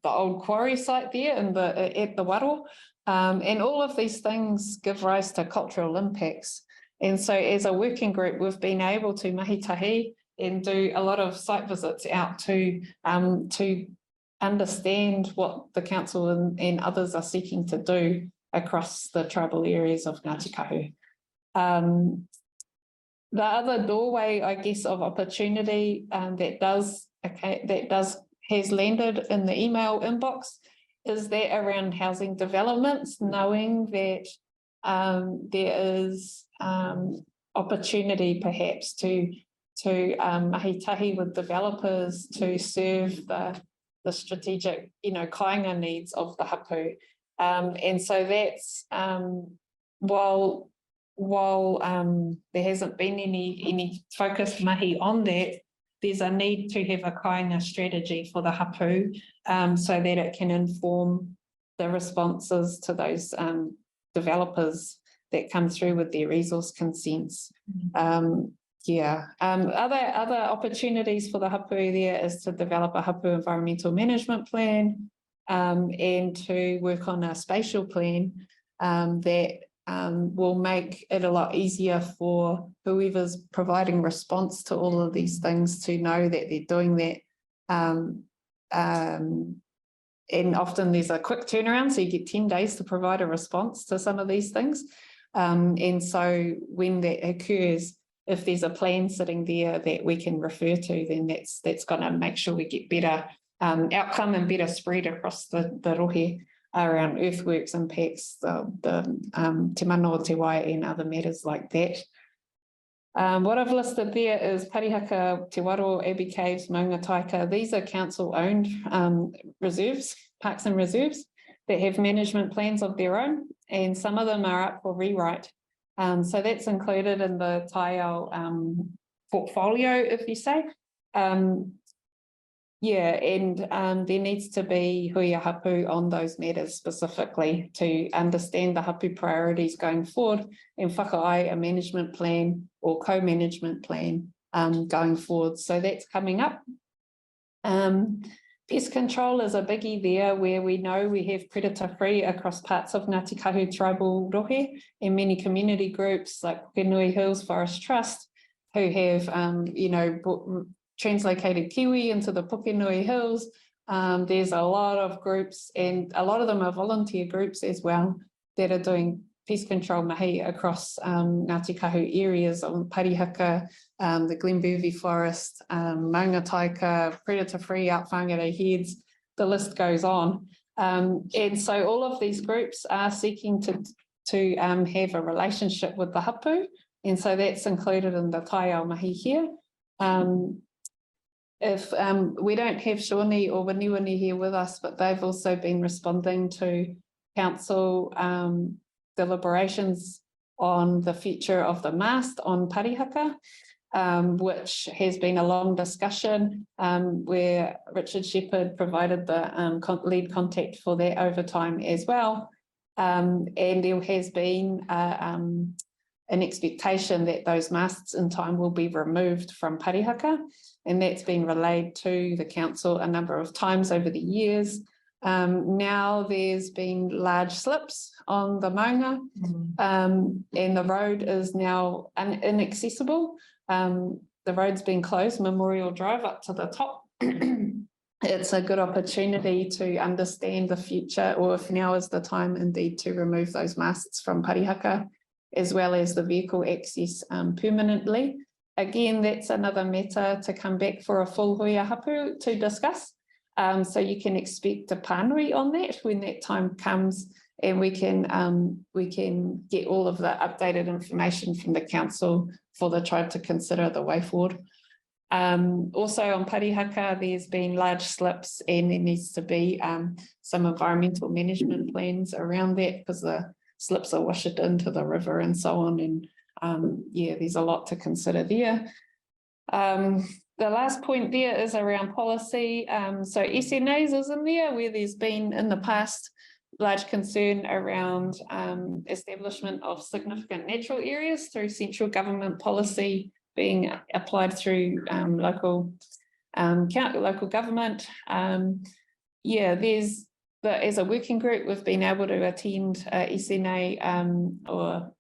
old quarry site there at the Waro. And all of these things give rise to cultural impacts. And so as a working group, we've been able to mahi-tahi and do a lot of site visits out to understand what the council and others are seeking to do across the tribal areas of Ngati Kahu. The other doorway, I guess, of opportunity that has landed in the email inbox is that around housing developments, knowing that there is opportunity perhaps to mahi-tahi with developers to serve the strategic, kāinga needs of the hapu. And so that's, while there hasn't been any focused mahi on that, there's a need to have a kāinga strategy for the hapu so that it can inform the responses to those developers that come through with their resource consents. Other opportunities for the hapu there is to develop a hapu environmental management plan and to work on a spatial plan that will make it a lot easier for whoever's providing response to all of these things to know that they're doing that. And often there's a quick turnaround, so you get 10 days to provide a response to some of these things. And so when that occurs, if there's a plan sitting there that we can refer to, then that's going to make sure we get better outcome and better spread across the rohe around earthworks impacts, the te mano te wai and other matters like that. What I've listed there is Parihaka, Te Waro, Abbey Caves, Maunga Taika. These are council-owned reserves, parks and reserves that have management plans of their own, and some of them are up for rewrite. So that's included in the Taiao portfolio, if you say. And there needs to be hui a hapu on those matters specifically to understand the hapu priorities going forward and whakaai a management plan or co-management plan going forward. So that's coming up. Pest control is a biggie there, where we know we have predator-free across parts of Ngati Kahu tribal rohe and many community groups like Pukenui Hills Forest Trust who have, translocated kiwi into the Pukenui Hills. There's a lot of groups, and a lot of them are volunteer groups as well, that are doing pest control mahi across Ngati Kahu areas on Parihaka, the Glenbervie Forest, Maunga Taika, predator-free out Whangarei Heads, the list goes on. And so all of these groups are seeking to have a relationship with the hapu, and so that's included in the Taiao mahi here. If we don't have Shawnee or Winiwini here with us, but they've also been responding to council deliberations on the future of the mast on Parihaka, which has been a long discussion where Richard Shepherd provided the lead contact for that over time as well. And there has been an expectation that those masts in time will be removed from Parihaka, and that's been relayed to the council a number of times over the years. Now there's been large slips on the maunga, and the road is now inaccessible. The road's been closed, Memorial Drive up to the top. It's a good opportunity to understand the future, or if now is the time indeed to remove those masts from Parihaka, as well as the vehicle access permanently. Again, that's another matter to come back for a full huia hapu to discuss. So you can expect a pānui on that when that time comes, and we can get all of the updated information from the council for the tribe to consider the way forward. Also on Parihaka, there's been large slips, and there needs to be some environmental management plans around that, because the slips are washed into the river and so on. And yeah, there's a lot to consider there. The last point there is around policy. So SNAs is in there, where there's been in the past large concern around establishment of significant natural areas through central government policy being applied through local government. Yeah, as a working group, we've been able to attend SNA or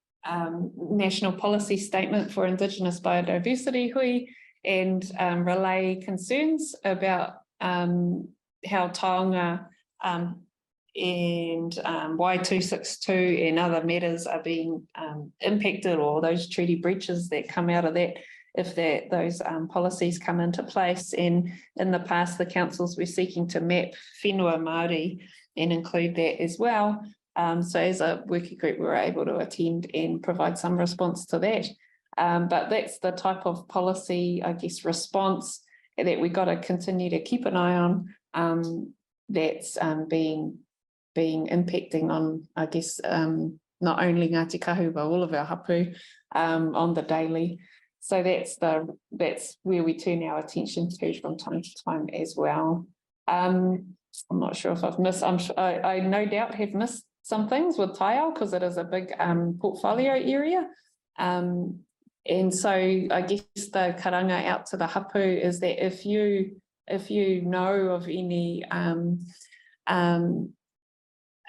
National Policy Statement for Indigenous Biodiversity Hui, and relay concerns about how taonga and Y262 and other matters are being impacted, or those treaty breaches that come out of that, if those policies come into place. And in the past, the councils were seeking to map whenua Māori and include that as well. So as a working group, we were able to attend and provide some response to that. But that's the type of policy, I guess, response that we've got to continue to keep an eye on, that's being impacting on, I guess, not only Ngati Kahu, but all of our hapu on the daily. So that's where we turn our attention to from time to time as well. I'm not sure if I've missed, I no doubt have missed some things with Taiao, because it is a big portfolio area. And so I guess the karanga out to the hapu is that if you know of any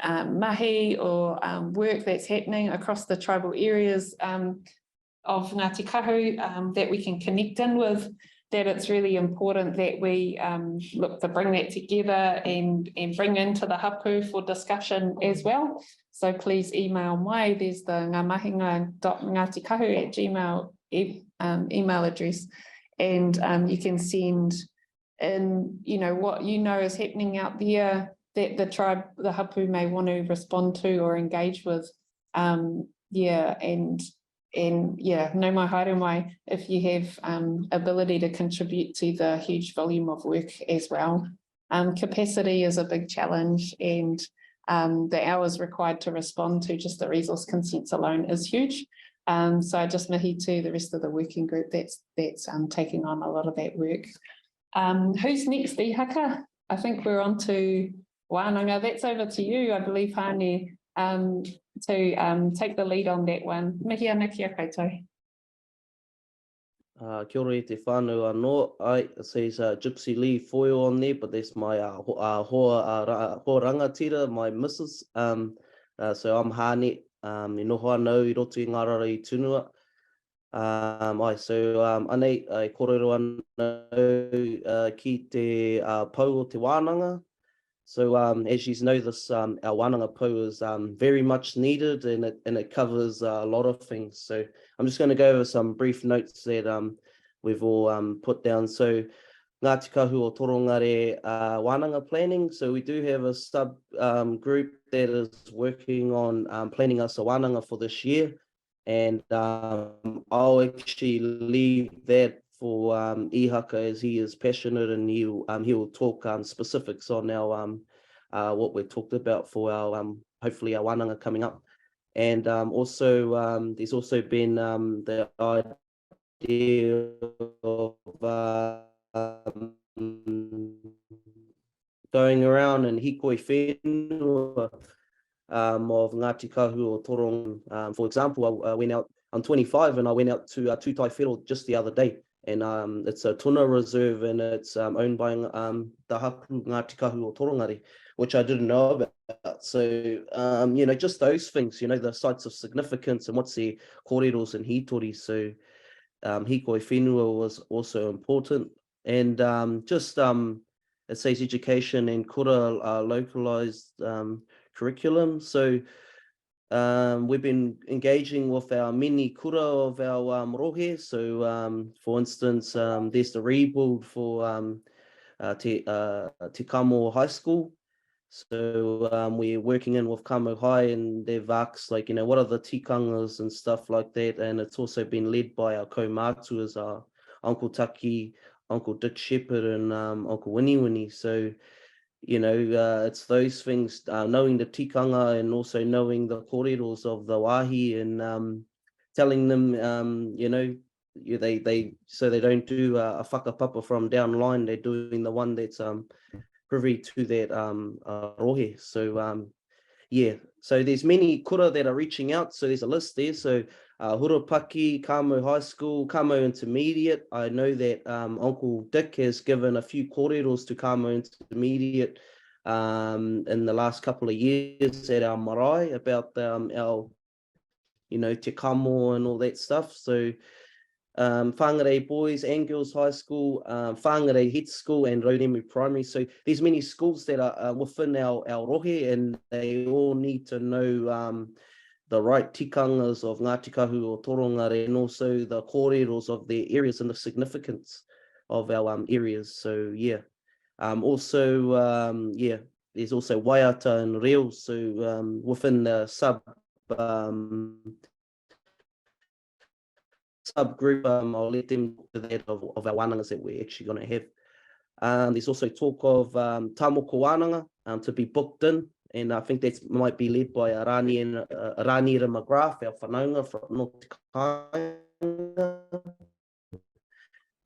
mahi or work that's happening across the tribal areas of Ngati Kahu that we can connect in with, that it's really important that we look to bring that together and bring into the hapu for discussion as well. So please email mai. There's the ngamahinga.ngatikahu@gmail email address, and you can send in, what is happening out there that the tribe, the hapu, may want to respond to or engage with. No mai haere mai, if you have ability to contribute to the huge volume of work as well. Capacity is a big challenge, and the hours required to respond to just the resource consents alone is huge. So I just mihi to the rest of the working group that's taking on a lot of that work. Who's next, Ihaka? I think we're on to Wānanga. That's over to you, I believe, Hane, to take the lead on that one. Mihi ana kia koutou. Kia ora e te whānau anō. It says Gypsy Lee foil on there, but that's my hoa rangatira, my missus. So I'm Hane, e noho anau I roto I Ngārara I Tunua. Anei, I kōrero anau ki te pau o te wānanga. So as you know, this our wānanga pau is very much needed, and it covers a lot of things. So I'm just going to go over some brief notes that we've all put down. So Ngati Kahu o Torongare wānanga planning. So we do have a sub group that is working on planning us a wānanga for this year, and I'll actually leave that for Ihaka, as he is passionate, and he will talk specifics on our what we've talked about for our hopefully our wānanga coming up. And also there's also been the idea of going around and hikoi whenua of Ngati Kahu or Torong. For example, I went out I'm 25 and I went out to Tutai Whero just the other day. And it's a tuna reserve and it's owned by the Hapu, Ngati Kahu or Torongare, which I didn't know about. So, you know, just those things, you know, the sites of significance and what's their kōreros and hitori. So hikoi whenua was also important. And it says education and kura localized curriculum. So we've been engaging with our mini kura of our rohe. So for instance, there's the rebuild for Te Kamo High School. So we're working in with Kamo High and they've asked, like, you know, what are the tikangas and stuff like that. And it's also been led by our kaumātuas, our Uncle Taki, Uncle Dick Shepherd and Uncle Winnie Winnie. So, you know, it's those things, knowing the tikanga and also knowing the kōreros of the wāhi and telling them, you know, so they don't do a whakapapa from down line, they're doing the one that's privy to that rohe. So yeah, so there's many kura that are reaching out, so there's a list there. So Hurapaki, Kamo High School, Kamo Intermediate. I know that Uncle Dick has given a few kōreros to Kamo Intermediate in the last couple of years at our marae about our, you know, Te Kamo and all that stuff. So Whangarei Boys and Girls High School, Whangarei Head School and Rauremu Primary. So there's many schools that are within our rohe and they all need to know the right tikangas of Ngati Kahu or Torongare and also the kōreros of their areas and the significance of our areas. So yeah, also yeah, there's also waiata and reo. So within the subgroup, I'll let them to that of our wānanga that we're actually going to have. There's also talk of tāmoko wānanga to be booked in, and I think that might be led by Raniera McGrath, our whanaunga from North Kainga.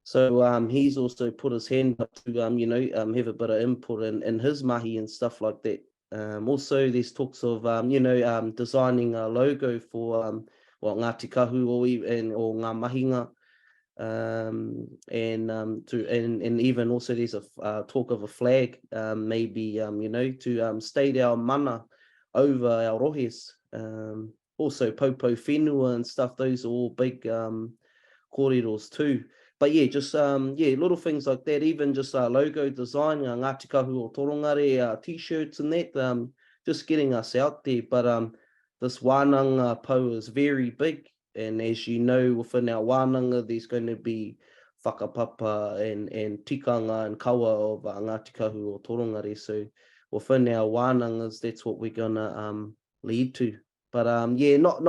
So he's also put his hand up to, you know, have a bit of input in his mahi and stuff like that. Also, there's talks of, you know, designing a logo for Ngati Kahu or ngamahinga, and even also there's a talk of a flag, maybe you know, to state our mana over our rohes. Also popo whenua and stuff, those are all big kōreros too. But yeah, just yeah, little things like that, even just logo design, Ngati Kahu or Torongare t-shirts and that, just getting us out there. But this wānanga po is very big, and as you know, within our wānanga, there's going to be whakapapa and tikanga and kawa of Ngati Kahu or Torongare. So within our wānangas, that's what we're gonna lead to. But yeah, not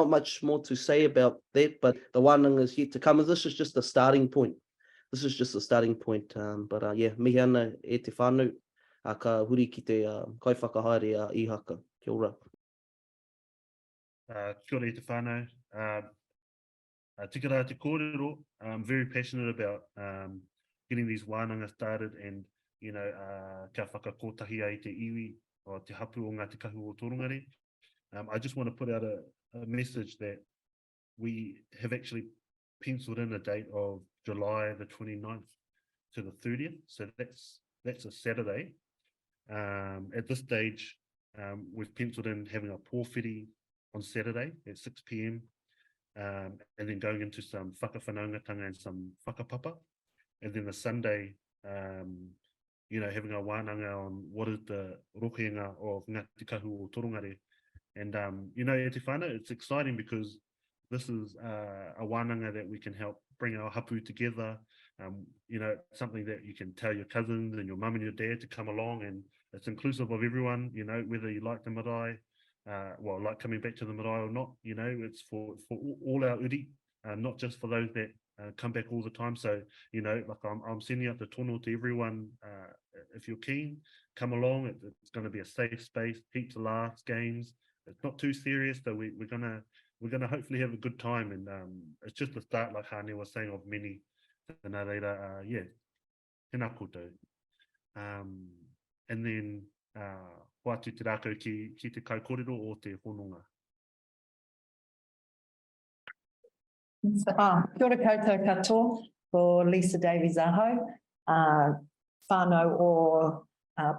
much more to say about that. But the wānanga is yet to come. And this is just a starting point. This is just a starting point. But yeah, mihi ana e te whānau, ka huri ki te kaiwhakahaere I haka. Kia ora. Kia ora e te whānau. Tika rā te kōrero. I'm very passionate about getting these wānanga started and, you know, kia whakakotahi ai te iwi o te hapu o Ngati Kahu o Torongare. I just want to put out a message that we have actually penciled in a date of July the 29th to the 30th. So that's a Saturday. At this stage, we've penciled in having a pōwhiri on Saturday at 6 p.m. And then going into some whakawhanaungatanga and some whakapapa. And then the Sunday, you know, having a wānanga on what is the rokenga of Ngati Kahu o Torongare. And, you know, e te whānau, it's exciting because this is a wānanga that we can help bring our hapu together. You know, something that you can tell your cousins and your mum and your dad to come along, and it's inclusive of everyone, you know, whether you like the marae, well, like coming back to the marae or not, you know, it's for all our uri, not just for those that come back all the time. So, you know, like I'm sending out the tono to everyone. If you're keen, come along. It's going to be a safe space, heaps of laughs, games. It's not too serious, though. We're gonna hopefully have a good time, and it's just the start, like Hane was saying, of many. Yeah, tēnā koutou. And then whātu te rākau ki te kaukōrero o te hononga. Kia ora koutou katoa, ko Lisa Davies aho, whānau o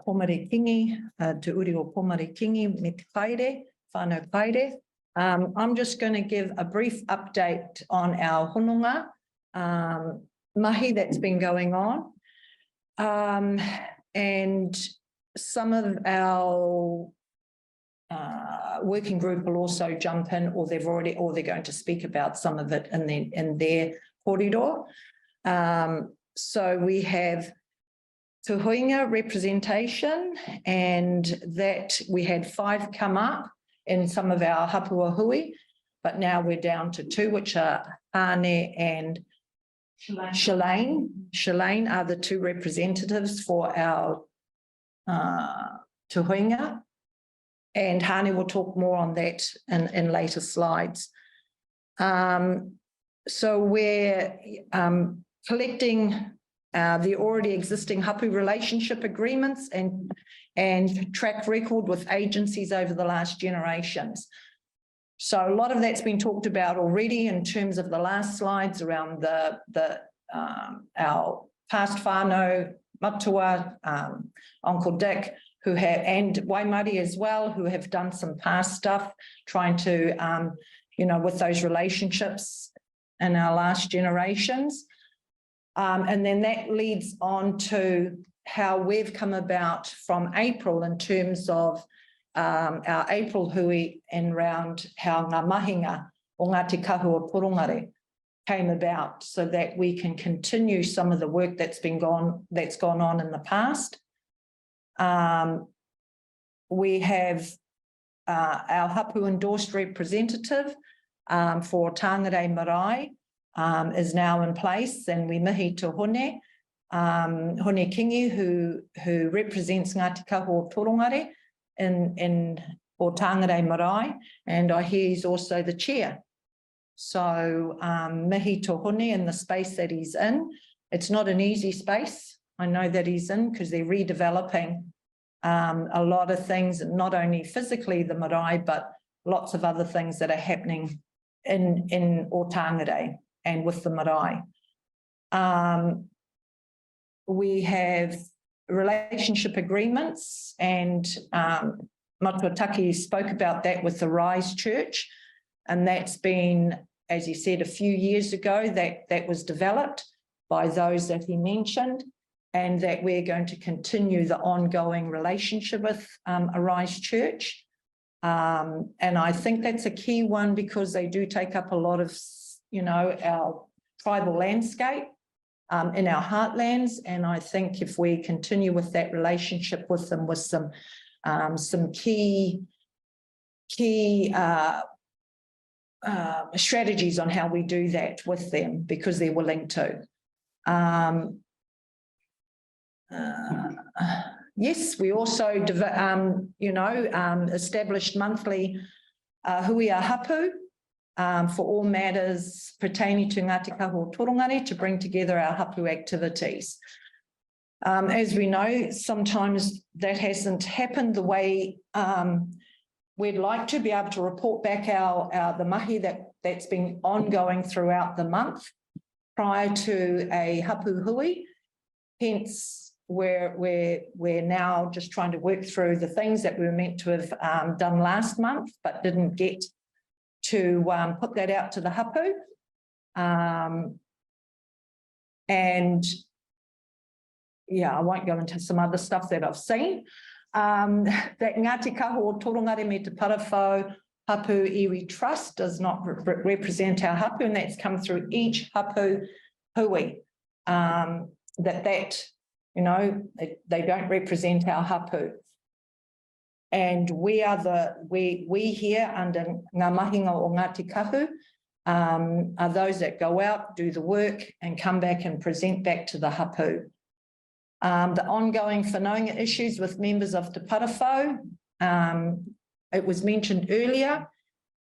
Pomare Kingi, Te Uri o Pomare Kingi, me te kaire, whānau kaire. I'm just going to give a brief update on our hononga mahi that's been going on. And some of our working group will also jump in, or they're going to speak about some of it in their corridor. So we have Te Huinga representation, and that we had 5 come up in some of our Hapu Hui, but now we're down to 2, which are Ane and Shalane. Shalane are the 2 representatives for our Te Huinga, and Hane will talk more on that in later slides. So we're collecting the already existing Hapu relationship agreements and track record with agencies over the last generations. So a lot of that's been talked about already in terms of the last slides around our past whānau, Matua, Uncle Dick, who have, and Waimari as well, who have done some past stuff, trying to, with those relationships in our last generations. And then that leads on to how we've come about from April in terms of our April hui and round how ngamahinga.ngatikahu or Torongare came about, so that we can continue some of the work that's gone on in the past. We have our Hapu endorsed representative for Torongare Marae is now in place, and we mihi to Hone Kingi, who represents Ngati Kahu or Torongare or Torongare Marae, and I hear he's also the chair. So mihi to Hone in the space that he's in. It's not an easy space. I know that he's in, because they're redeveloping a lot of things, not only physically the marae, but lots of other things that are happening in Torongare and with the marae. We have relationship agreements, and Matuataki spoke about that with the Rise Church, and that's been, as he said, a few years ago that was developed by those that he mentioned, and that we're going to continue the ongoing relationship with a Rise Church. And I think that's a key one, because they do take up a lot of, our tribal landscape in our heartlands. And I think if we continue with that relationship with them, with some key strategies on how we do that with them, because they're willing to. Yes, we also, established monthly Huia Hapu for all matters pertaining to Ngati Kahu or Torongare, to bring together our Hapu activities. As we know, sometimes that hasn't happened the way we'd like to be able to report back the mahi that's been ongoing throughout the month prior to a Hapu Hui. Hence, we're now just trying to work through the things that we were meant to have done last month, but didn't get to put that out to the Hapu. And yeah, I won't go into some other stuff that I've seen. That Ngati Kahu or Torongare me te Parawhau Hapu Iwi Trust does not represent our Hapu, and that's come through each Hapu Hui. They don't represent our Hapu. And we here under ngamahinga.ngatikahu are those that go out, do the work, and come back and present back to the Hapu. The ongoing whanaunga issues with members of Te Parawhau, it was mentioned earlier,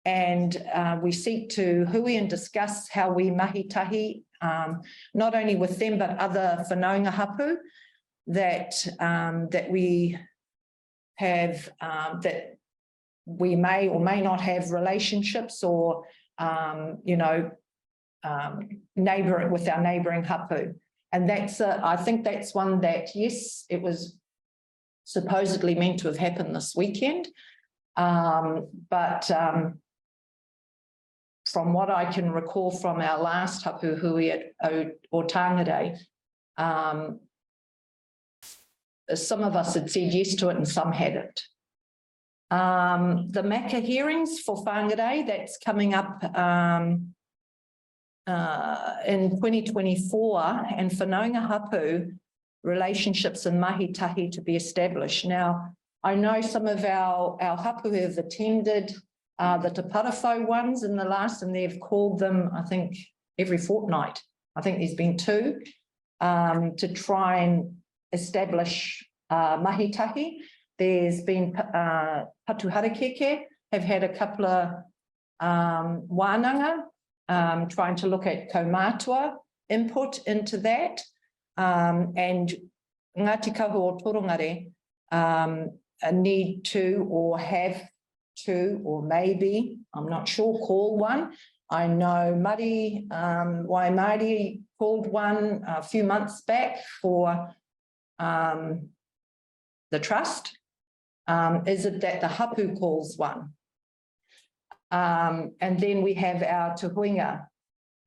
and we seek to hui and discuss how we mahitahi, not only with them, but other whanaunga Hapu that we have, that we may or may not have relationships or, neighbouring with our neighbouring hapu. And I think that's one that, yes, it was supposedly meant to have happened this weekend. But from what I can recall from our last Hapu Hui at Torongare, some of us had said yes to it and some hadn't. The MACA hearings for whāngarei, that's coming up in 2024, and whanaunga hapu relationships and mahitahi to be established. Now, I know some of our hapu have attended the Te Parawhau ones in the last, and they've called them, I think, every fortnight. I think there's been 2 to try and establish mahitahi. There's been Patu Harakeke have had a couple of wānanga trying to look at kaumātua input into that. And Ngati Kahu or Torongare need to, or have to, or maybe, I'm not sure, call one. I know Mari Waimari called one a few months back for the trust. Is it that the hapu calls one? And then we have our te huinga,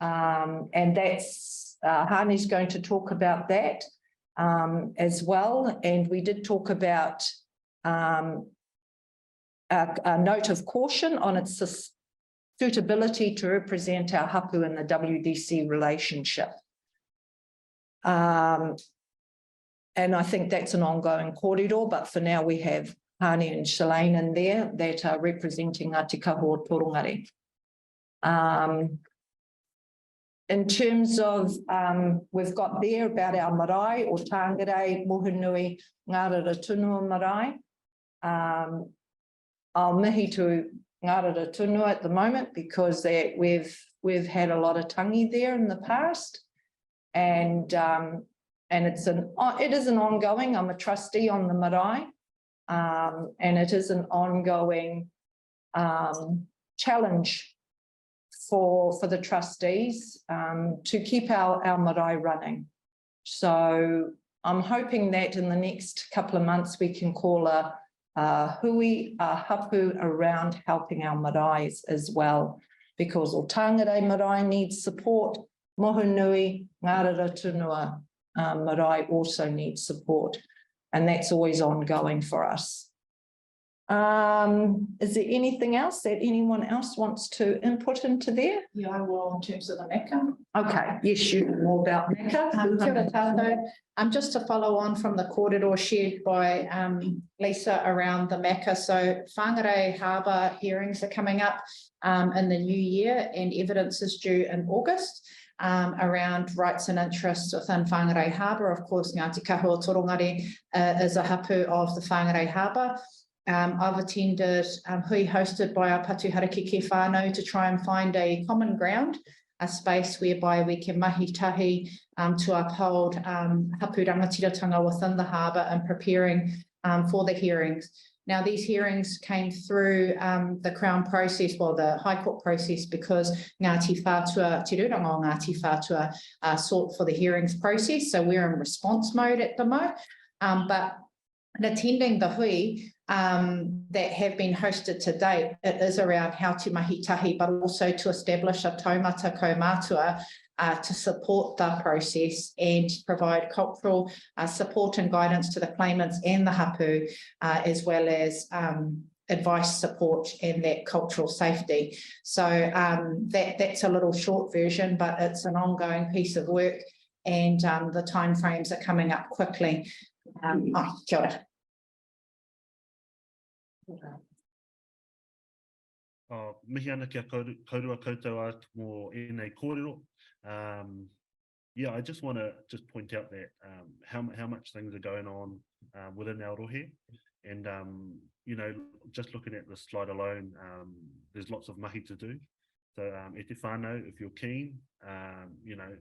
and that's Hani's going to talk about that as well. And we did talk about a note of caution on its suitability to represent our hapu in the WDC relationship. And I think that's an ongoing corridor, but for now we have Hani and Shalane in there that are representing Ngati Kahu or Torongare. In terms of, we've got there about our marae or Tāngere, Mohunui, Ngārara Tunua marae. I'll mihi to Ngārara Tunua at the moment because we've had a lot of tangi there in the past. And it is an ongoing, I'm a trustee on the marae, and it is an ongoing challenge for the trustees to keep our marae running. So I'm hoping that in the next couple of months we can call a hui, a hapu around helping our marae as well, because o Tāngere marae needs support, Mohunui, Ngārara Tunua marae also needs support, and that's always ongoing for us. Is there anything else that anyone else wants to input into there? Yeah, I will in terms of the MECA. Okay, yes, you know more about MECA. Kia ora tātou. Just to follow on from the corridor shared by Lisa around the MECA. So Whangarei Harbour hearings are coming up in the new year, and evidence is due in August. Around rights and interests within Whangarei Harbour. Of course, Ngati Kahu o Torongare is a hapu of the Whangarei Harbour. I've attended hui hosted by our Patu Harakeke whānau to try and find a common ground, a space whereby we can mahitahi to uphold hapu rangatiratanga within the harbour and preparing for the hearings. Now, these hearings came through the Crown process, well, the High Court process, because Ngāti Whātua, Te Ruranga o Ngāti Whātua sought for the hearings process. So we're in response mode at the moment. But in attending the hui that have been hosted to date, it is around how to mahitahi, but also to establish a taumata kaumātua to support the process and provide cultural support and guidance to the claimants and the hapu, as well as advice, support, and that cultural safety. So that's a little short version, but it's an ongoing piece of work, and the timeframes are coming up quickly. Kia ora. Mihi ana kia kaurua koutou atu mō ēnei kōrero. Yeah, I just want to point out that how much things are going on within our rohe, and you know, just looking at the slide alone, there's lots of mahi to do. So e te whānau, if you're keen, you know,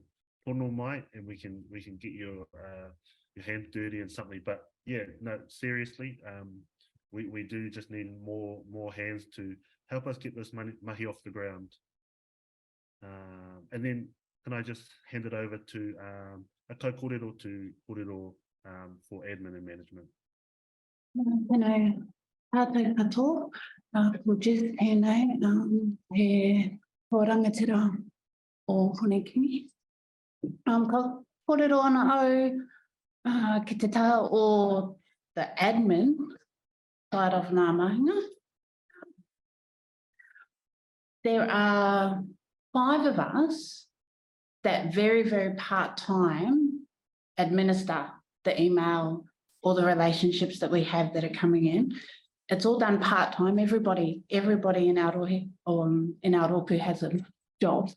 pono mai, and we can get your hands dirty and something. But yeah, no, seriously, we do just need more hands to help us get this mahi off the ground. And then can I just hand it over to a kōrero to kōrero for admin and management. Tēnei tātou katoa, ko Jess tēnei, he rangatira o Honekingi. Ka kōrero ana au ki te taha o the admin side of ngamahinga. There are 5 of us that very, very part-time administer the email or the relationships that we have that are coming in. It's all done part-time. Everybody in our rohe or in our roku has a job.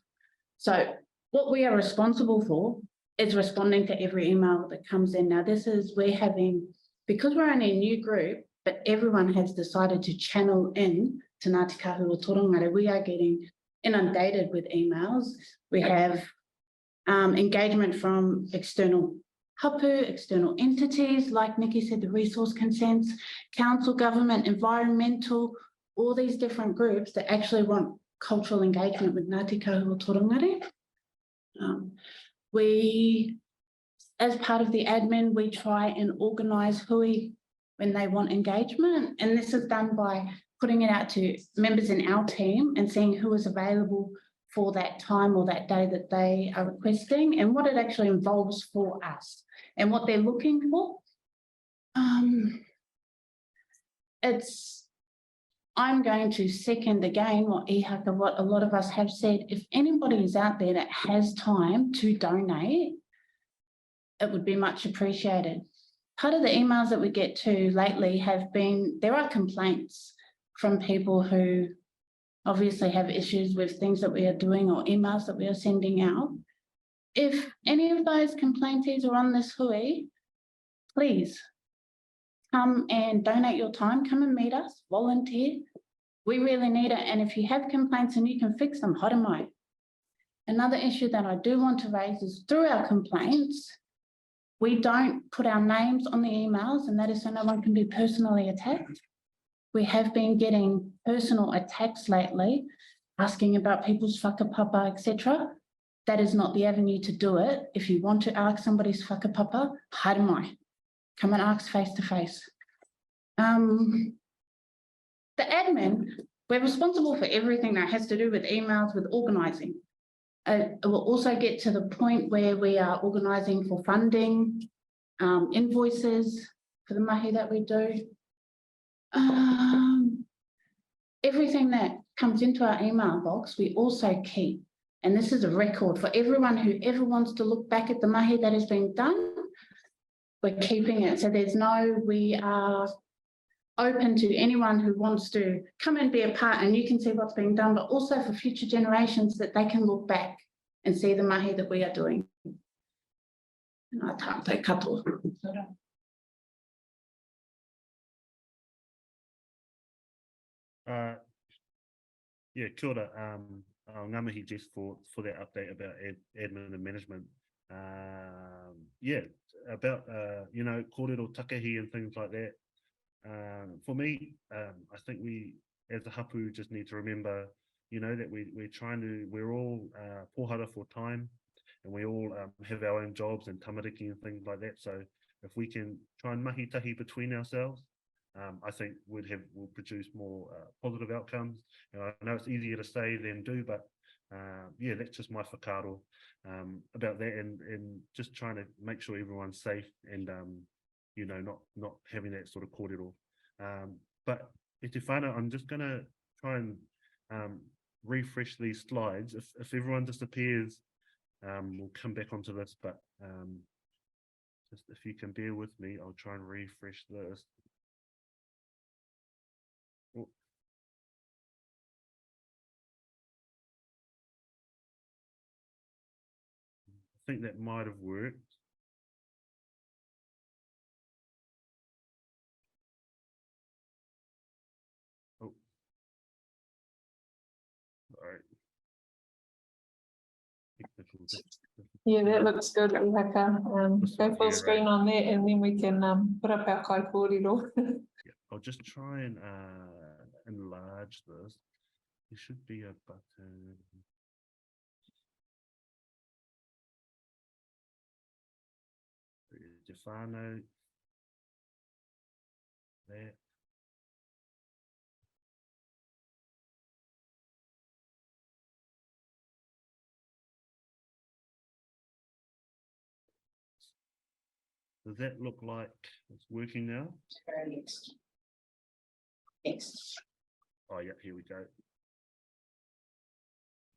So what we are responsible for is responding to every email that comes in. Now because we're only a new group, but everyone has decided to channel in to Ngati Kahu or Torongare, we are getting inundated with emails. We have engagement from external Hapu, external entities, like Nikki said, the resource consents, council, government, environmental, all these different groups that actually want cultural engagement with Ngati Kahu or Torongare. We, as part of the admin, we try and organise hui when they want engagement, and this is done by putting it out to members in our team and seeing who is available for that time or that day that they are requesting and what it actually involves for us and what they're looking for. I'm going to second again what a lot of us have said. If anybody is out there that has time to donate, it would be much appreciated. Part of the emails that we get to lately have been, there are complaints from people who obviously have issues with things that we are doing or emails that we are sending out. If any of those complaintees are on this hui, please come and donate your time, come and meet us, volunteer. We really need it. And if you have complaints and you can fix them, haere mai. Another issue that I do want to raise is through our complaints, we don't put our names on the emails, and that is so no one can be personally attacked. We have been getting personal attacks lately, asking about people's whakapapa, etc. That is not the avenue to do it. If you want to ask somebody's whakapapa, haere mai. Come and ask face to face. The admin, we're responsible for everything that has to do with emails, with organising. It will also get to the point where we are organising for funding, invoices for the mahi that we do. Everything that comes into our email box, we also keep. And this is a record for everyone who ever wants to look back at the mahi that has been done. We're keeping it. So we are open to anyone who wants to come and be a part, and you can see what's being done, but also for future generations that they can look back and see the mahi that we are doing. Ngā tātou katoa. Yeah, kia ora. Ngamahi Jess for that update about admin and management. Yeah, about kōrero takahi and things like that. For me, I think we as a hapu just need to remember, that we're all pohara for time, and we all have our own jobs and tamariki and things like that. So if we can try and mahi tahi between ourselves, I think we'll produce more positive outcomes. I know it's easier to say than do, but yeah, that's just my whakaaro about that, and just trying to make sure everyone's safe and not having that sort of kōrero. But e te whānau, I'm just gonna try and refresh these slides. If everyone disappears, we'll come back onto this, but just if you can bear with me, I'll try and refresh this. Oh. I think that might have worked. Oh. All right. Yeah, that looks good. We'll have go full screen on there, and then we can put up our kai kōrero. Yeah, I'll just try and enlarge this. There should be a button. te whānau. There. Does that look like it's working now? Next. Next. Oh, yeah, here we go.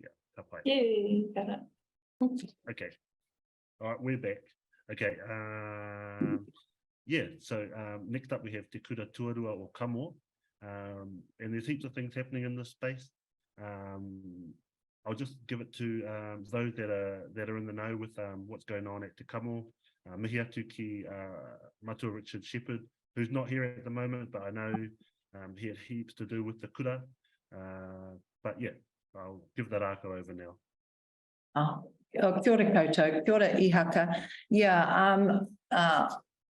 Yeah, patai. Yeah, got it. Okay. All right, we're back. Okay. Yeah, so next up we have Te Kura Tuarua or Kamo. And there's heaps of things happening in this space. I'll just give it to those that are in the know with what's going on at Te Kamo. Mihi atu ki Matua Richard Shepherd, who's not here at the moment, but I know he had heaps to do with the kura. But yeah, I'll give that arco over now. Kia ora koutou, kia ora ihaka. Yeah,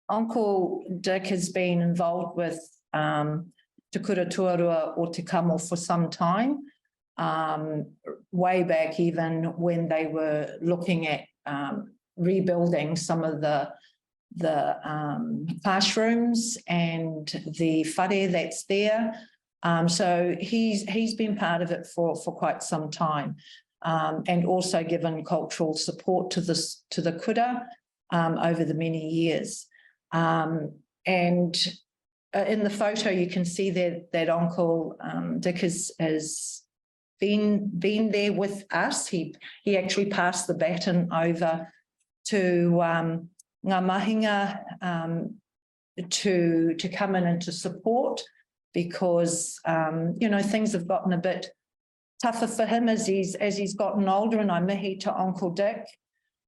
Uncle Dick has been involved with Te Kura Tuarua o Te Kamo for some time, way back even when they were looking at rebuilding some of the classrooms and the whare that's there. So he's been part of it for quite some time, and also given cultural support to the kura over the many years. And in the photo you can see that Uncle Dick has been there with us. He actually passed the baton over to ngamahinga to come in and to support, because things have gotten a bit tougher for him as he's gotten older, and I mihi to Uncle Dick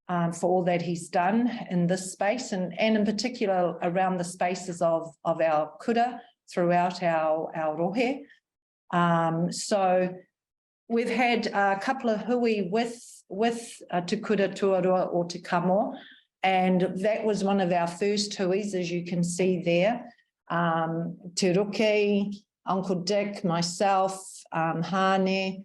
for all that he's done in this space, and in particular around the spaces of our kura throughout our rohe. So we've had a couple of hui with Te Kura Tuarua or Te Kamo, and that was one of our first huis, as you can see there. Te Ruke, Uncle Dick, myself, Hane,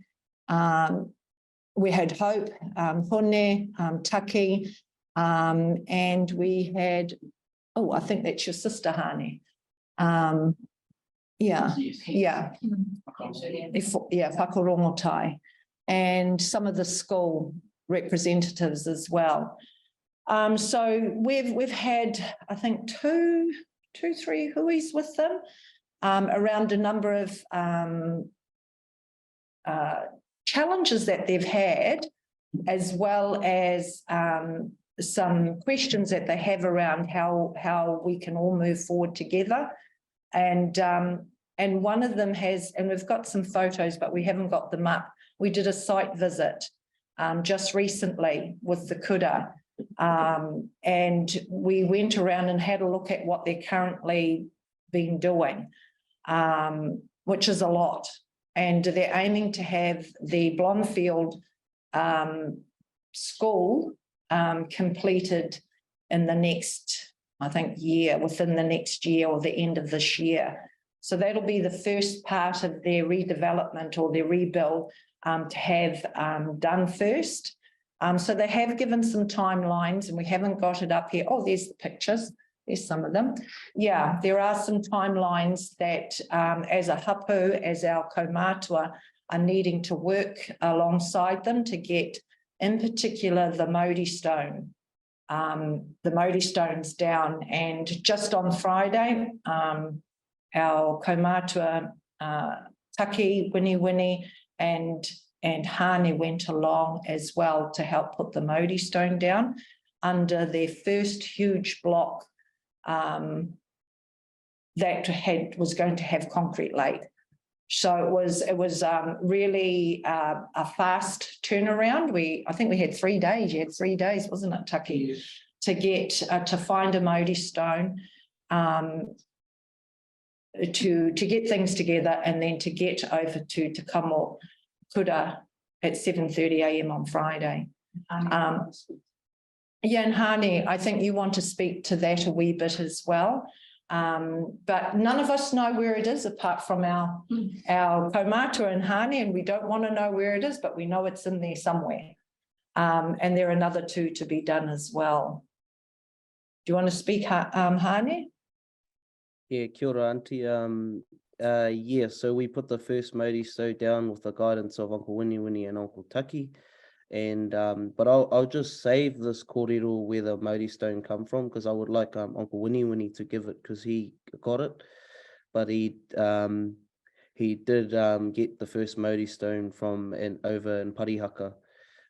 we had Hope, Hone, Taki, and we had, I think that's your sister, Hane. Yeah, whakarongotai, and some of the school representatives as well. So we've had, I think, two, three huis with them around a number of challenges that they've had, as well as some questions that they have around how we can all move forward together. And one of them has, and we've got some photos, but we haven't got them up. We did a site visit just recently with the kura, and we went around and had a look at what they're currently been doing, which is a lot. And they're aiming to have the Blomfield school completed in the next, I think, year, within the next year or the end of this year. So that'll be the first part of their redevelopment or their rebuild to have done first. So they have given some timelines, and we haven't got it up here. Oh, there's the pictures. There's some of them. Yeah, there are some timelines that as a hapu, as our kaumātua, are needing to work alongside them to get, in particular, the Mauri stone. The Mauri stones down, and just on Friday, our kaumātua Taki, Winnie, and Hane went along as well to help put the Mauri stone down under their first huge block that was going to have concrete laid. So it was really a fast turnaround. I think we had 3 days. You had 3 days, wasn't it, Taki? Yes. To get to find a Mauri stone, to get things together, and then to get over to Te Kamo kura at 7:30 a.m. on Friday. Yeah, and Hane, I think you want to speak to that a wee bit as well. But none of us know where it is apart from our kaumātua and Hane, and we don't want to know where it is, but we know it's in there somewhere. And there are another 2 to be done as well. you want to speak, Hane? Yeah, kia ora, Auntie. Yeah, so we put the first Māori stone down with the guidance of Uncle Winnie and Uncle Taki. And but I'll just save this kōrero where the Māori stone come from, because I would like Uncle Winnie to give it, because he got it. But he did get the first Māori stone from over in Parihaka,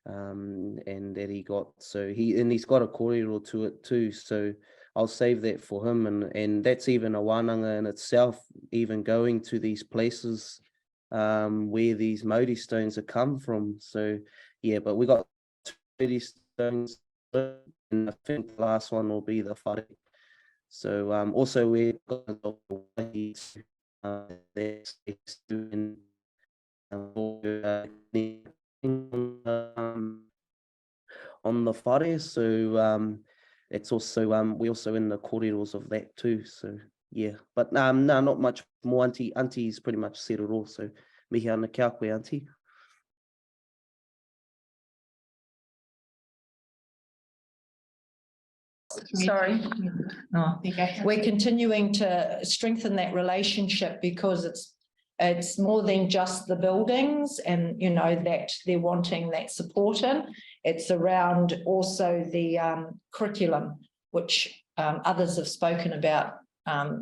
and that he got. So he's got a kōrero to it too. So I'll save that for him, and that's even a wānanga in itself, even going to these places where these Māori stones have come from. So yeah, but we got 30 stones, and I think the last one will be the whare. So also we've got that's doing on the whare. So it's also we also in the kōreros of that too. So yeah, but no, not much more. Auntie's pretty much said it all. So mihi ana kia koe, Auntie. Sorry. Oh. We're continuing to strengthen that relationship, because it's more than just the buildings and, you know, that they're wanting that support in. It's around also the curriculum, which others have spoken about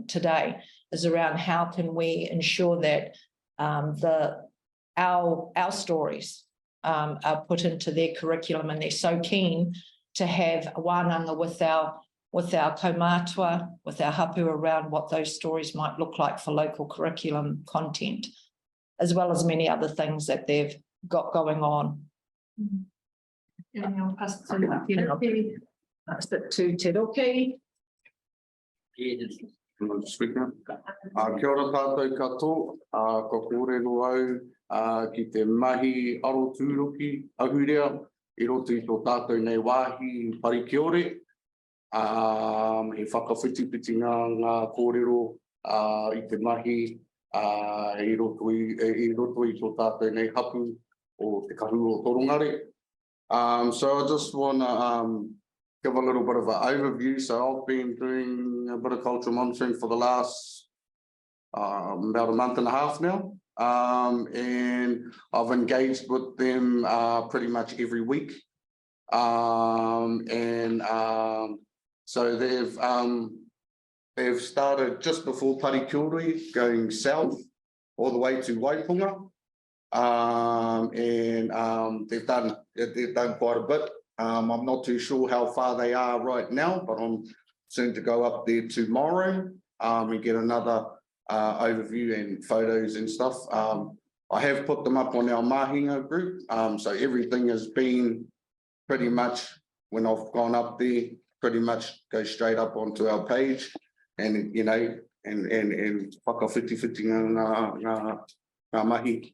today, is around how can we ensure that our stories are put into their curriculum, and they're so keen to have a wānanga with our kaumātua, with our hapu, around what those stories might look like for local curriculum content, as well as many other things that they've got going on. And I'll pass it to Te Roki. That's it to Te Roki. Kia ora tātou katoa, ko kōrero au ki te mahi aro tūroki ahurea, I roto I tō tātou nei wāhi parikiore. He whakawhitipiti ngā kōrero I te mahi I roto I tō tātou nei hapu o te kahu o Torongare. So I just want to give a little bit of an overview. So I've been doing a bit of cultural monitoring for the last about a month and a half now. And I've engaged with them pretty much every week. So they've started just before Parikiori, going south all the way to Waipunga. They've done quite a bit. I'm not too sure how far they are right now, but I'm soon to go up there tomorrow and get another overview and photos and stuff. I have put them up on our ngamahinga group, so everything has been pretty much, when I've gone up there, pretty much go straight up onto our page, and you know, and whakawhiti ngā mahi.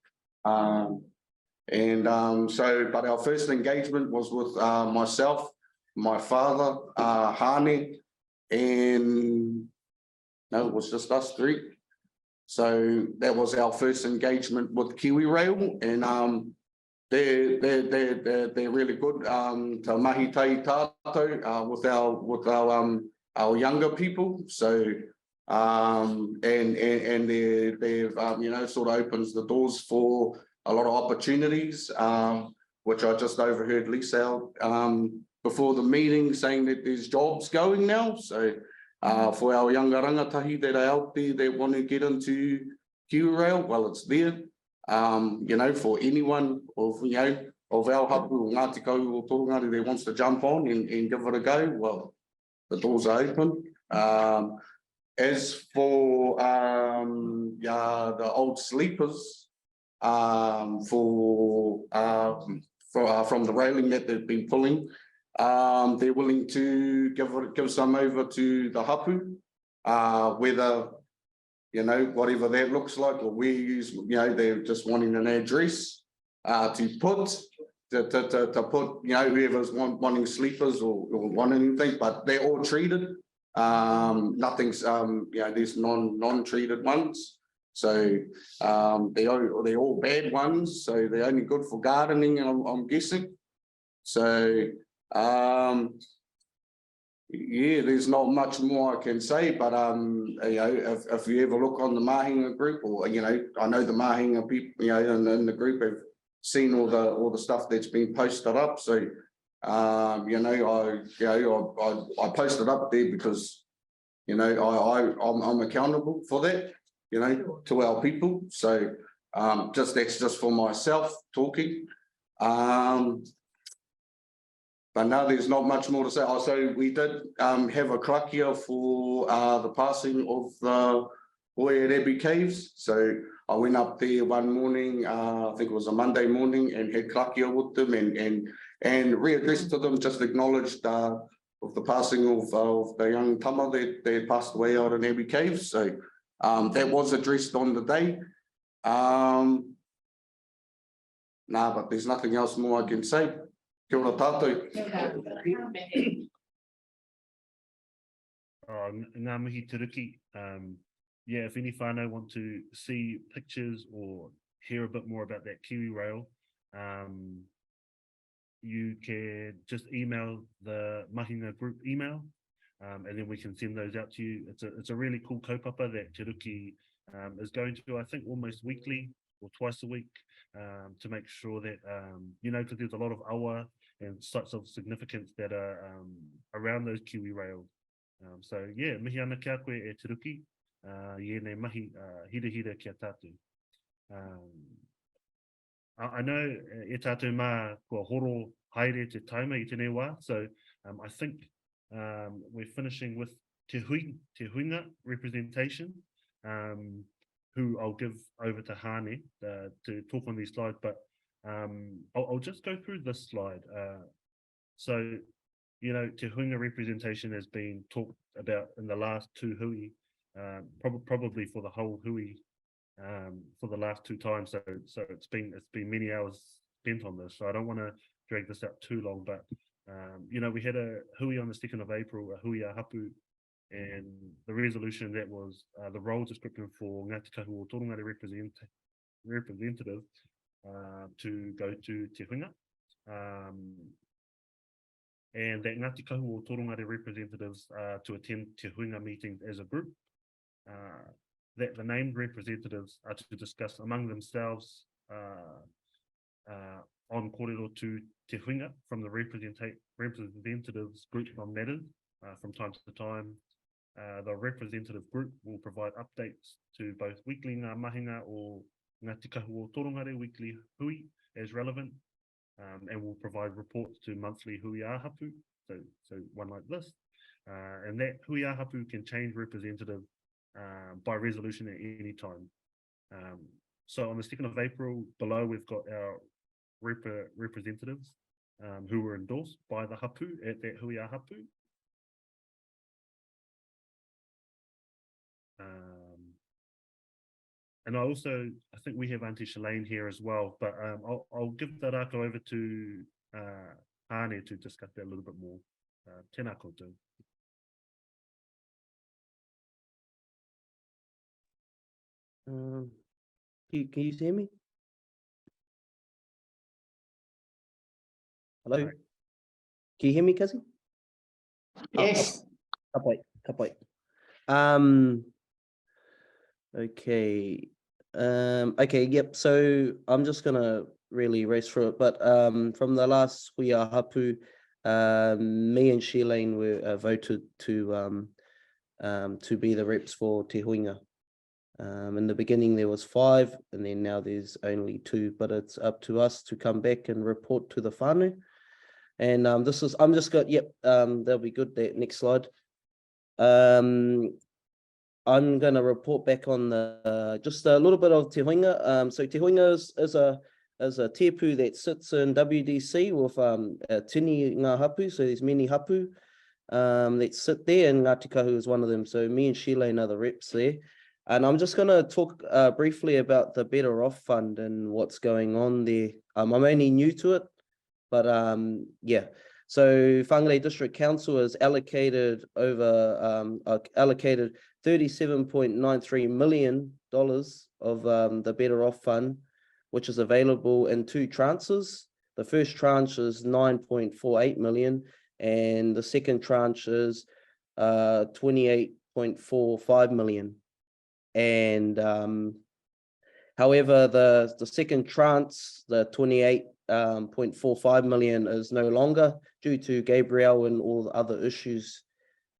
So, but our first engagement was with myself, my father, Hane, and no, it was just us three. So that was our first engagement with Kiwi Rail, and they're really good. Te mahi tai tātou with our younger people. So and they've you know, sort of opens the doors for a lot of opportunities, which I just overheard Lisa before the meeting saying that there's jobs going now. So for our younger rangatahi that are out there that want to get into Kiwi Rail, well, it's there. You know, for anyone of, you know, of our Hapu or Ngati Kahu or Torongare that wants to jump on and give it a go, well, the doors are open. As for the old sleepers, from the railing that they've been pulling, they're willing to give some over to the Hapu, whether, you know, whatever that looks like, or we use, you know, they're just wanting an address to put, you know, whoever's wanting sleepers or want anything, but they're all treated. Nothing's, you know, there's non-treated ones. So they're all bad ones. So they're only good for gardening, I'm guessing. So Yeah, there's not much more I can say, but you know, if you ever look on the Mahinga group, or you know, I know the Mahinga people, you know, in the group have seen all the stuff that's been posted up. So you know, I posted up there because you know I'm accountable for that, you know, to our people. So that's just for myself talking. But now there's not much more to say. So we did have a krakia for the passing of the boy at Abbey Caves. So I went up there one morning, I think it was a Monday morning, and had krakia with them and readdressed to them, just acknowledged of the passing of the young tama that passed away out in Abbey Caves. So that was addressed on the day. But there's nothing else more I can say. Kia ora tātou. Ngā mihi turuki. Yeah, if any whānau want to see pictures or hear a bit more about that Kiwi rail, you can just email the Mahinga group email, and then we can send those out to you. It's a really cool kaupapa that Turuki is going to, I think, almost weekly or twice a week, to make sure that, you know, because there's a lot of awa and sites of significance that are around those Kiwi rails. So yeah, mihi ana kia koe e Turuki, nei mahi hira kia tātou. I know e tātou mā kua horo haere te taima I tēnei wā, so I think we're finishing with te huinga representation, who I'll give over to Hane to talk on these slides, but I'll just go through this slide. So, you know, te huinga representation has been talked about in the last two hui, probably for the whole hui, for the last two times. So it's been many hours spent on this. So I don't want to drag this out too long, but you know, we had a hui on the 2nd of April, a hui a Hapu, and the resolution that was the role description for Ngati Kahu or Torongare representative to go to Te Huinga, and that Ngati Kahu or Torongare representatives to attend Te Huinga meetings as a group, that the named representatives are to discuss among themselves on kōrero to Te Huinga from the representatives group on matters from time to time. The representative group will provide updates to both weekly ngamahinga or Ngati Kahu o Torongare weekly hui as relevant, and will provide reports to monthly hui a Hapu, so one like this, and that hui a Hapu can change representative by resolution at any time. So on the 2nd of April, below we've got our representatives who were endorsed by the Hapu at that hui a Hapu. And I think we have Auntie Shalane here as well, but I'll give the raka over to Hane to discuss that a little bit more. Tēnā koutou. Can you hear me? Hello? Sorry. Can you hear me, Kazi? Yes. Kapai. Okay. Okay, yep. So I'm just gonna really race through it. But from the last hui a Hapu, me and Shalane were voted to be the reps for Te Huinga. In the beginning there was 5, and then now there's only 2, but it's up to us to come back and report to the whānau. And that'll be good. That next slide. I'm going to report back on the just a little bit of Te Huinga. So Te Huinga is a tepu that sits in WDC with tini ngā hapu. So there's many hapu that sit there, and Ngati Kahu is one of them. So me and Shalane are the reps there. And I'm just going to talk briefly about the Better Off Fund and what's going on there. I'm only new to it, but yeah. So Whangarei District Council has allocated allocated $37.93 million of the Better Off Fund, which is available in 2 tranches. The first tranche is $9.48 million, and the second tranche is 28.45 million. And however, the second tranche, the 28.45 million, is no longer due to Gabriel and all the other issues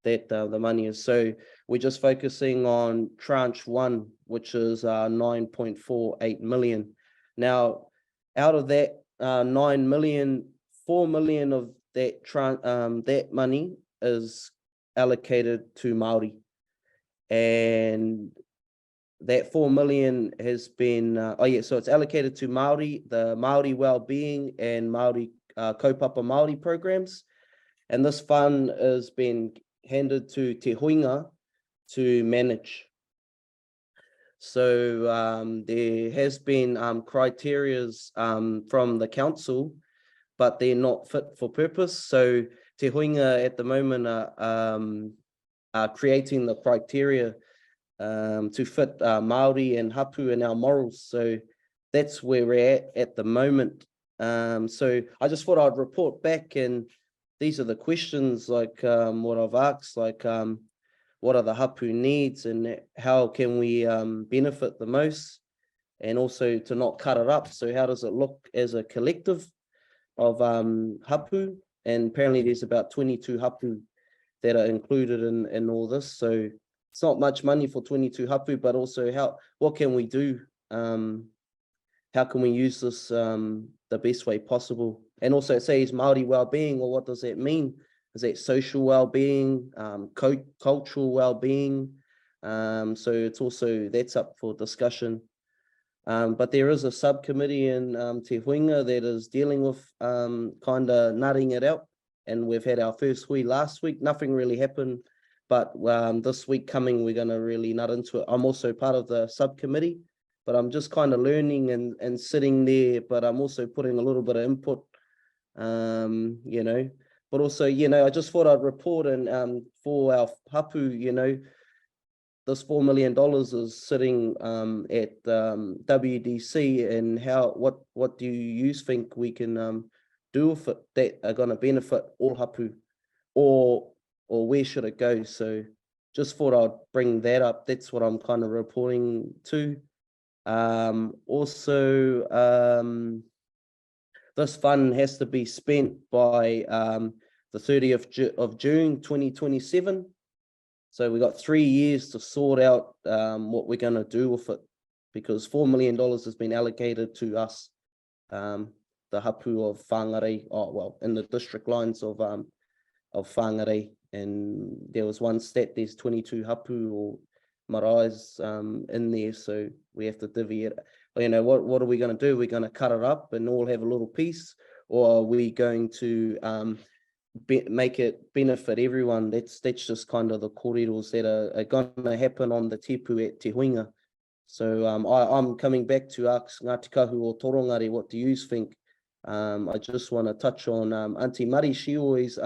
that the money is. So we're just focusing on tranche 1, which is 9.48 million. Now, out of that 9 million, 4 million of that that money is allocated to Māori, and that 4 million has been so it's allocated to Māori, the Māori Wellbeing and Māori Kaupapa Māori programs, and this fund has been handed to Te Huinga to manage. So there has been criterias from the council, but they're not fit for purpose. So Te Huinga at the moment are creating the criteria to fit Māori and Hapu and our morals. So that's where we're at the moment. So I just thought I'd report back, and these are the questions like what I've asked, like what are the Hapu needs and how can we benefit the most, and also to not cut it up. So how does it look as a collective of Hapu? And apparently there's about 22 Hapu that are included in all this. So it's not much money for 22 Hapu, but also what can we do? How can we use this the best way possible? And also it says Māori wellbeing. Well, what does that mean? Is that social well-being, cultural well-being? So it's also, that's up for discussion. But there is a subcommittee in Te Huinga that is dealing with kind of nutting it out. And we've had our first hui last week. Nothing really happened. But this week coming, we're going to really nut into it. I'm also part of the subcommittee, but I'm just kind of learning and sitting there. But I'm also putting a little bit of input, you know. But also, you know, I just thought I'd report, and for our Hapu, you know, this $4 million is sitting at WDC, and what do you think we can do with it that are going to benefit all Hapu, or where should it go? So just thought I'd bring that up. That's what I'm kind of reporting to. Also, this fund has to be spent by the 30th of June 2027. So we got 3 years to sort out what we're going to do with it, because $4 million has been allocated to us, the Hapu of Whangarei, in the district lines of Whangarei. And there was one stat, there's 22 Hapu or marais in there, so we have to divvy it. You know, what are we going to do? We're going to cut it up and all have a little piece, or are we going to make it benefit everyone? That's just kind of the kōreros that are going to happen on the tepu at Te Huinga. So I'm coming back to ask Ngati Kahu or Torongare, what do you think? I just want to touch on Auntie Mari. She always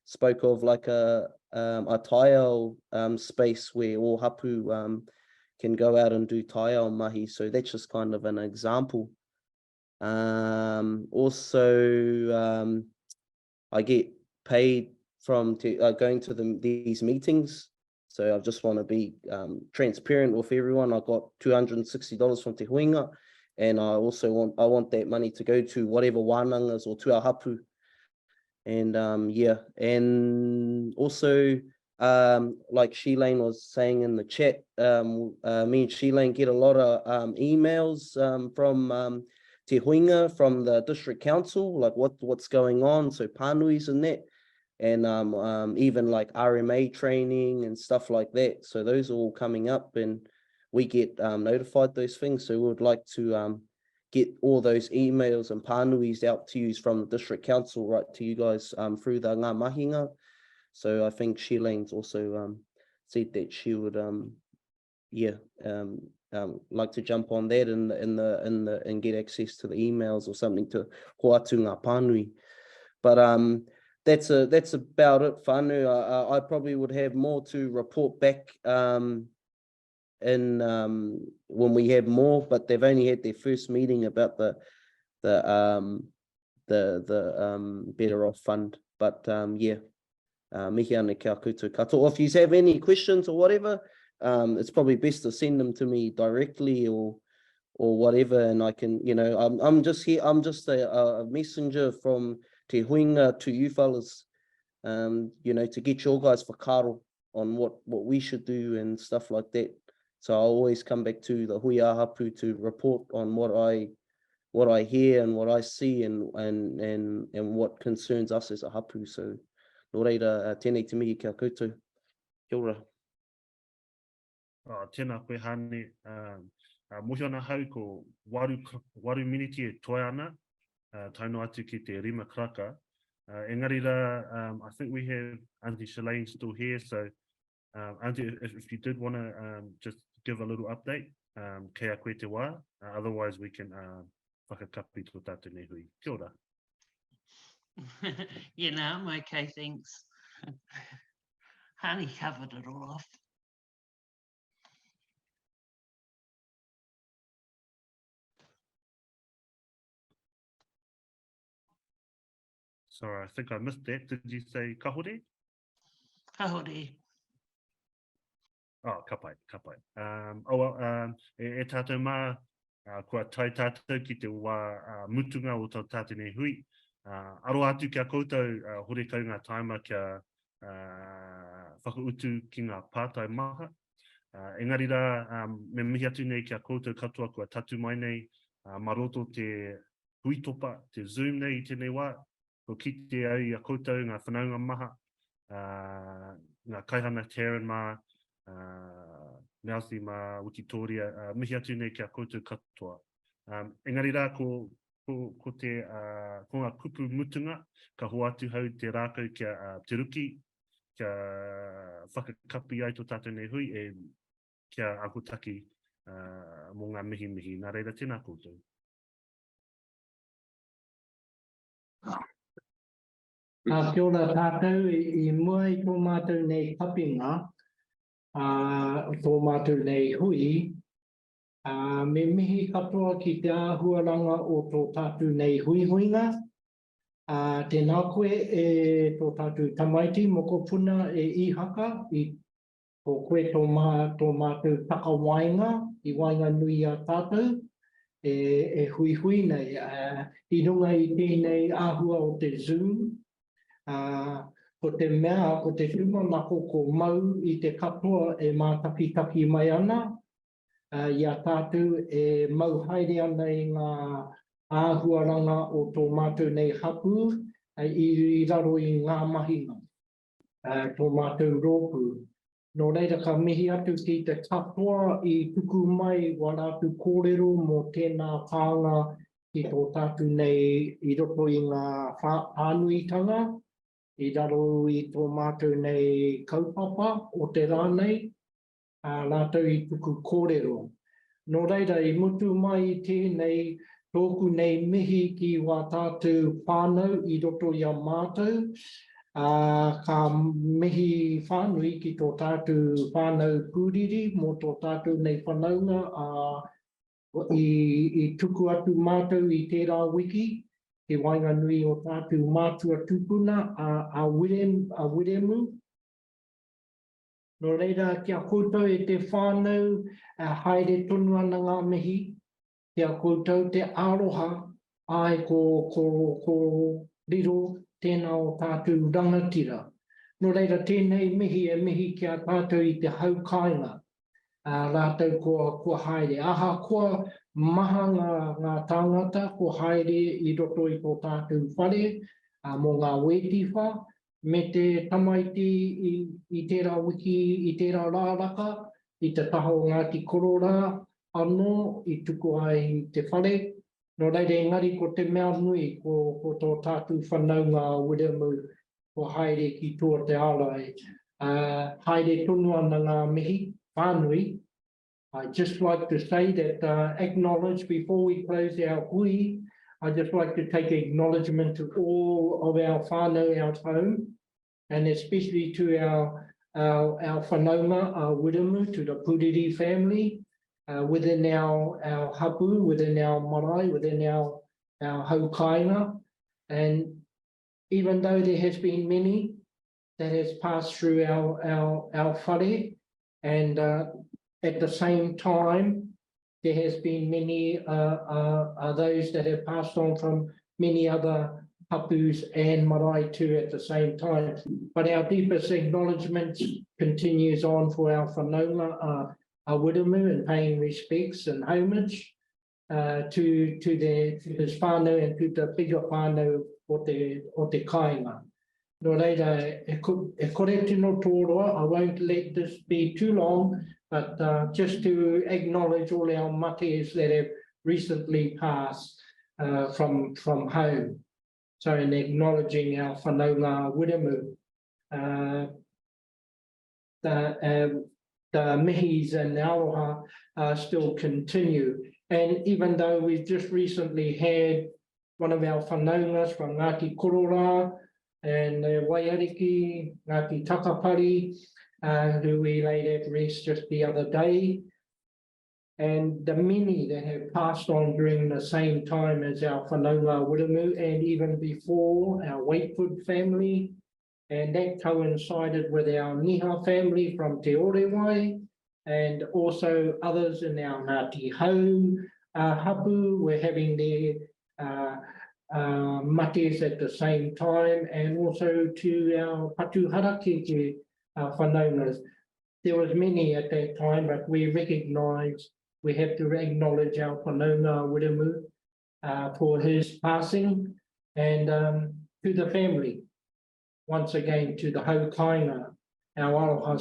spoke of like a taiao space where all Hapu can go out and do taiao mahi. So that's just kind of an example. Also, I get paid from going to these meetings. So I just want to be transparent with everyone. I got $260 from Te Huinga, and I also want that money to go to whatever wānangas or to our Hapu. And yeah, and also like Sheilane was saying in the chat, me and Sheilane get a lot of emails from Te Huinga, from the district council, like what's going on, so pānuis and that, and even like RMA training and stuff like that. So those are all coming up, and we get notified those things. So we would like to get all those emails and pānuis out to you from the district council, right to you guys through the ngamahinga. So I think Sheilane's also said that she would like to jump on that and get access to the emails or something to hoatu ngā pānui. But that's about it, whānau. I probably would have more to report back in when we have more, but they've only had their first meeting about the Better Off Fund. But yeah, mihi ana kia koutou katoa. If you have any questions or whatever, it's probably best to send them to me directly or whatever, and I can, you know, I'm just here. I'm just a messenger from Te Huinga to you fellas, you know, to get your guys whakaro on what we should do and stuff like that. So I always come back to the Hui a Hapu to report on what I hear and what I see and what concerns us as a hapu. So no reira, tēnei te mihi kia koutou. Kia ora. Tēnā koe hane, mohi ana hau ko waru miniti e toi ana, taino atu ki te rima kraka. Engari rā, I think we have Auntie Shalane still here, so Auntie, if you did want to just give a little update, kei a koe te wā, otherwise we can whakakapi tō tātou nei hui. Kia ora. Yeah, no, I'm okay, thanks. Hani covered it all off. Sorry, I think I missed that. Did you say kahore? Kahore. Oh, kapai. E tātou mā, kua tai tātou ki te wā mutunga o tau tātou nei hui. Aro atu kia koutou hore kau ngā taima kia whakautu ki ngā patai maha. Engari rā, me mihi atu nei kia koutou katoa kua tatu mai nei, maroto te huitopa, te Zoom nei i tēnei wā, ko ki te au i a koutou ngā whanaunga maha, ngā kaihana Taryn mā, Melsi mā, Wikitoria, mihi atu nei kia koutou katoa. Engari rā, ko ngā kupu mutunga, ka hoa atu hau te rākau kia te ruki, kia whakakapi ai tō tātou nei hui, e kia akutaki mō ngā mihi. Nā reira, tēnā koutou. Kia ora tātou, i mua i tō mātou nei kapinga, tō mātou nei hui, me mihi katoa ki te āhuaranga o tō tātou nei huihuinga. Tēnā koe e tō tātou tamaiti moko puna e ihaka, i ko koe tō mātou takawainga, i wainga nui a tātou, e hui nei. I runga i tēnei āhua o te Zoom, ko te mea, ko te tuma mako ko mau i te katoa e mātaki mai ana, ia tātou e mau haere ana i ngā āhuaranga o tō mātou nei hapu, i raro i ngamahinga, tō mātou rōpū. Nō reira ka mihi atu ki te katoa i tuku mai waratu kōrero mō tēnā whānga ki tō tātou nei i roto i ngā whānuitanga, i raro i tō mātou nei kaupapa o te rānei, rātou i tuku kōrero. Nō reira, i mutu mai i tēnei tōku nei mihi ki wā tātou whānau i roto i a mātou, ka mihi whānui ki tō tātou whānau pūriri mō tō tātou nei whanaunga i tuku atu mātou i tērā wiki, ki wainga nui o tātou mātua tupuna a wiremu. Nō reira, kia koutou e te whānau, haere tonu ana ngā mihi, kia koutou te aroha, ai ko riro tēnā o tātou rangatira. Nō reira, tēnei mihi e mihi kia tātou i te haukainga, rātou kua haere. Aha kua maha ngā tāngata, kua haere i roto i tō tātou whare, mō ngā wētiwha, me te tamaiti i tērā wiki, i tērā rāraka, i te taho Ngati Korora, anō, i tuku ai te whare. Nō reira, engari ko te mea nui, ko tō tātou whanaunga wiremu, ko haere ki tua te ārai. Haere tonu ana ngā mihi, whānui. I'd just like to say that acknowledge before we close our hui, I'd just like to take acknowledgement to all of our whānau out home, and especially to our whanaunga, our wiremu, to the Puriri family, within our hapu, within our marae, within our haukainga, and even though there has been many that has passed through our whare, and at the same time, there has been many those that have passed on from many other hapus and marae too at the same time. But our deepest acknowledgement continues on for our whanaunga, our Wiremu, and paying respects and homage to his whānau and to the bigger whānau o te kāinga. No reira, e kore tino tōroa, I won't let this be too long, but just to acknowledge all our mates that have recently passed from home. So in acknowledging our whanaunga Wiremu, the mihis and aroha still continue. And even though we've just recently had one of our whanaungas from Ngati Kahu and Waiariki, Ngati Takapari, who we laid at rest just the other day. And the many that have passed on during the same time as our whanaunga Wiremu, and even before our Waitwood family, and that coincided with our Niha family from Te Orewai, and also others in our Ngati Kahu Hapu were having their mates at the same time, and also to our Patu Harakeke whanaungas. There was many at that time, but we recognise we have to acknowledge our whanaunga Wiremu for his passing, and to the family. Once again, to the hau kāinga, our aroha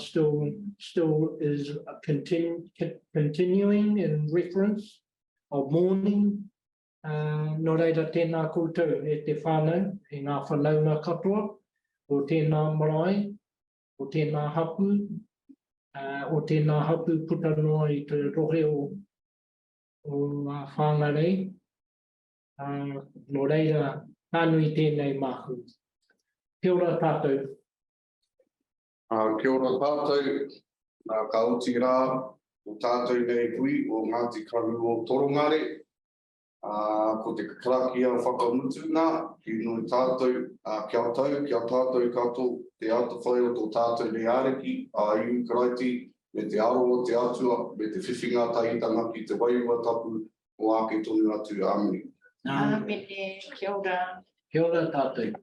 still is continuing in reference of mourning. No reira tēnā koutou e te whānau, e ngā whanaunga katoa, o tēnā marae, o tēnā hapu, o tēnā hapu puta noa I te rohe o ngā whāngarei. No reira, tānui tēnei māhu. Kia ora tātou. Kia ora tātou, nā ka uti rā, o tātou nei hui o Ngati Kahu o Torongare. Ko te karakia whakamutu nā, ki nui tātou, kia tātou katoa, te ata whai o tō tātou nei areki, iu karaiti, me te aroa, te atua, me te whiwhinga tahitanga ki te waiua tapu o ake tonu atu āmini. Āmene, kia ora. Kia ora tātou.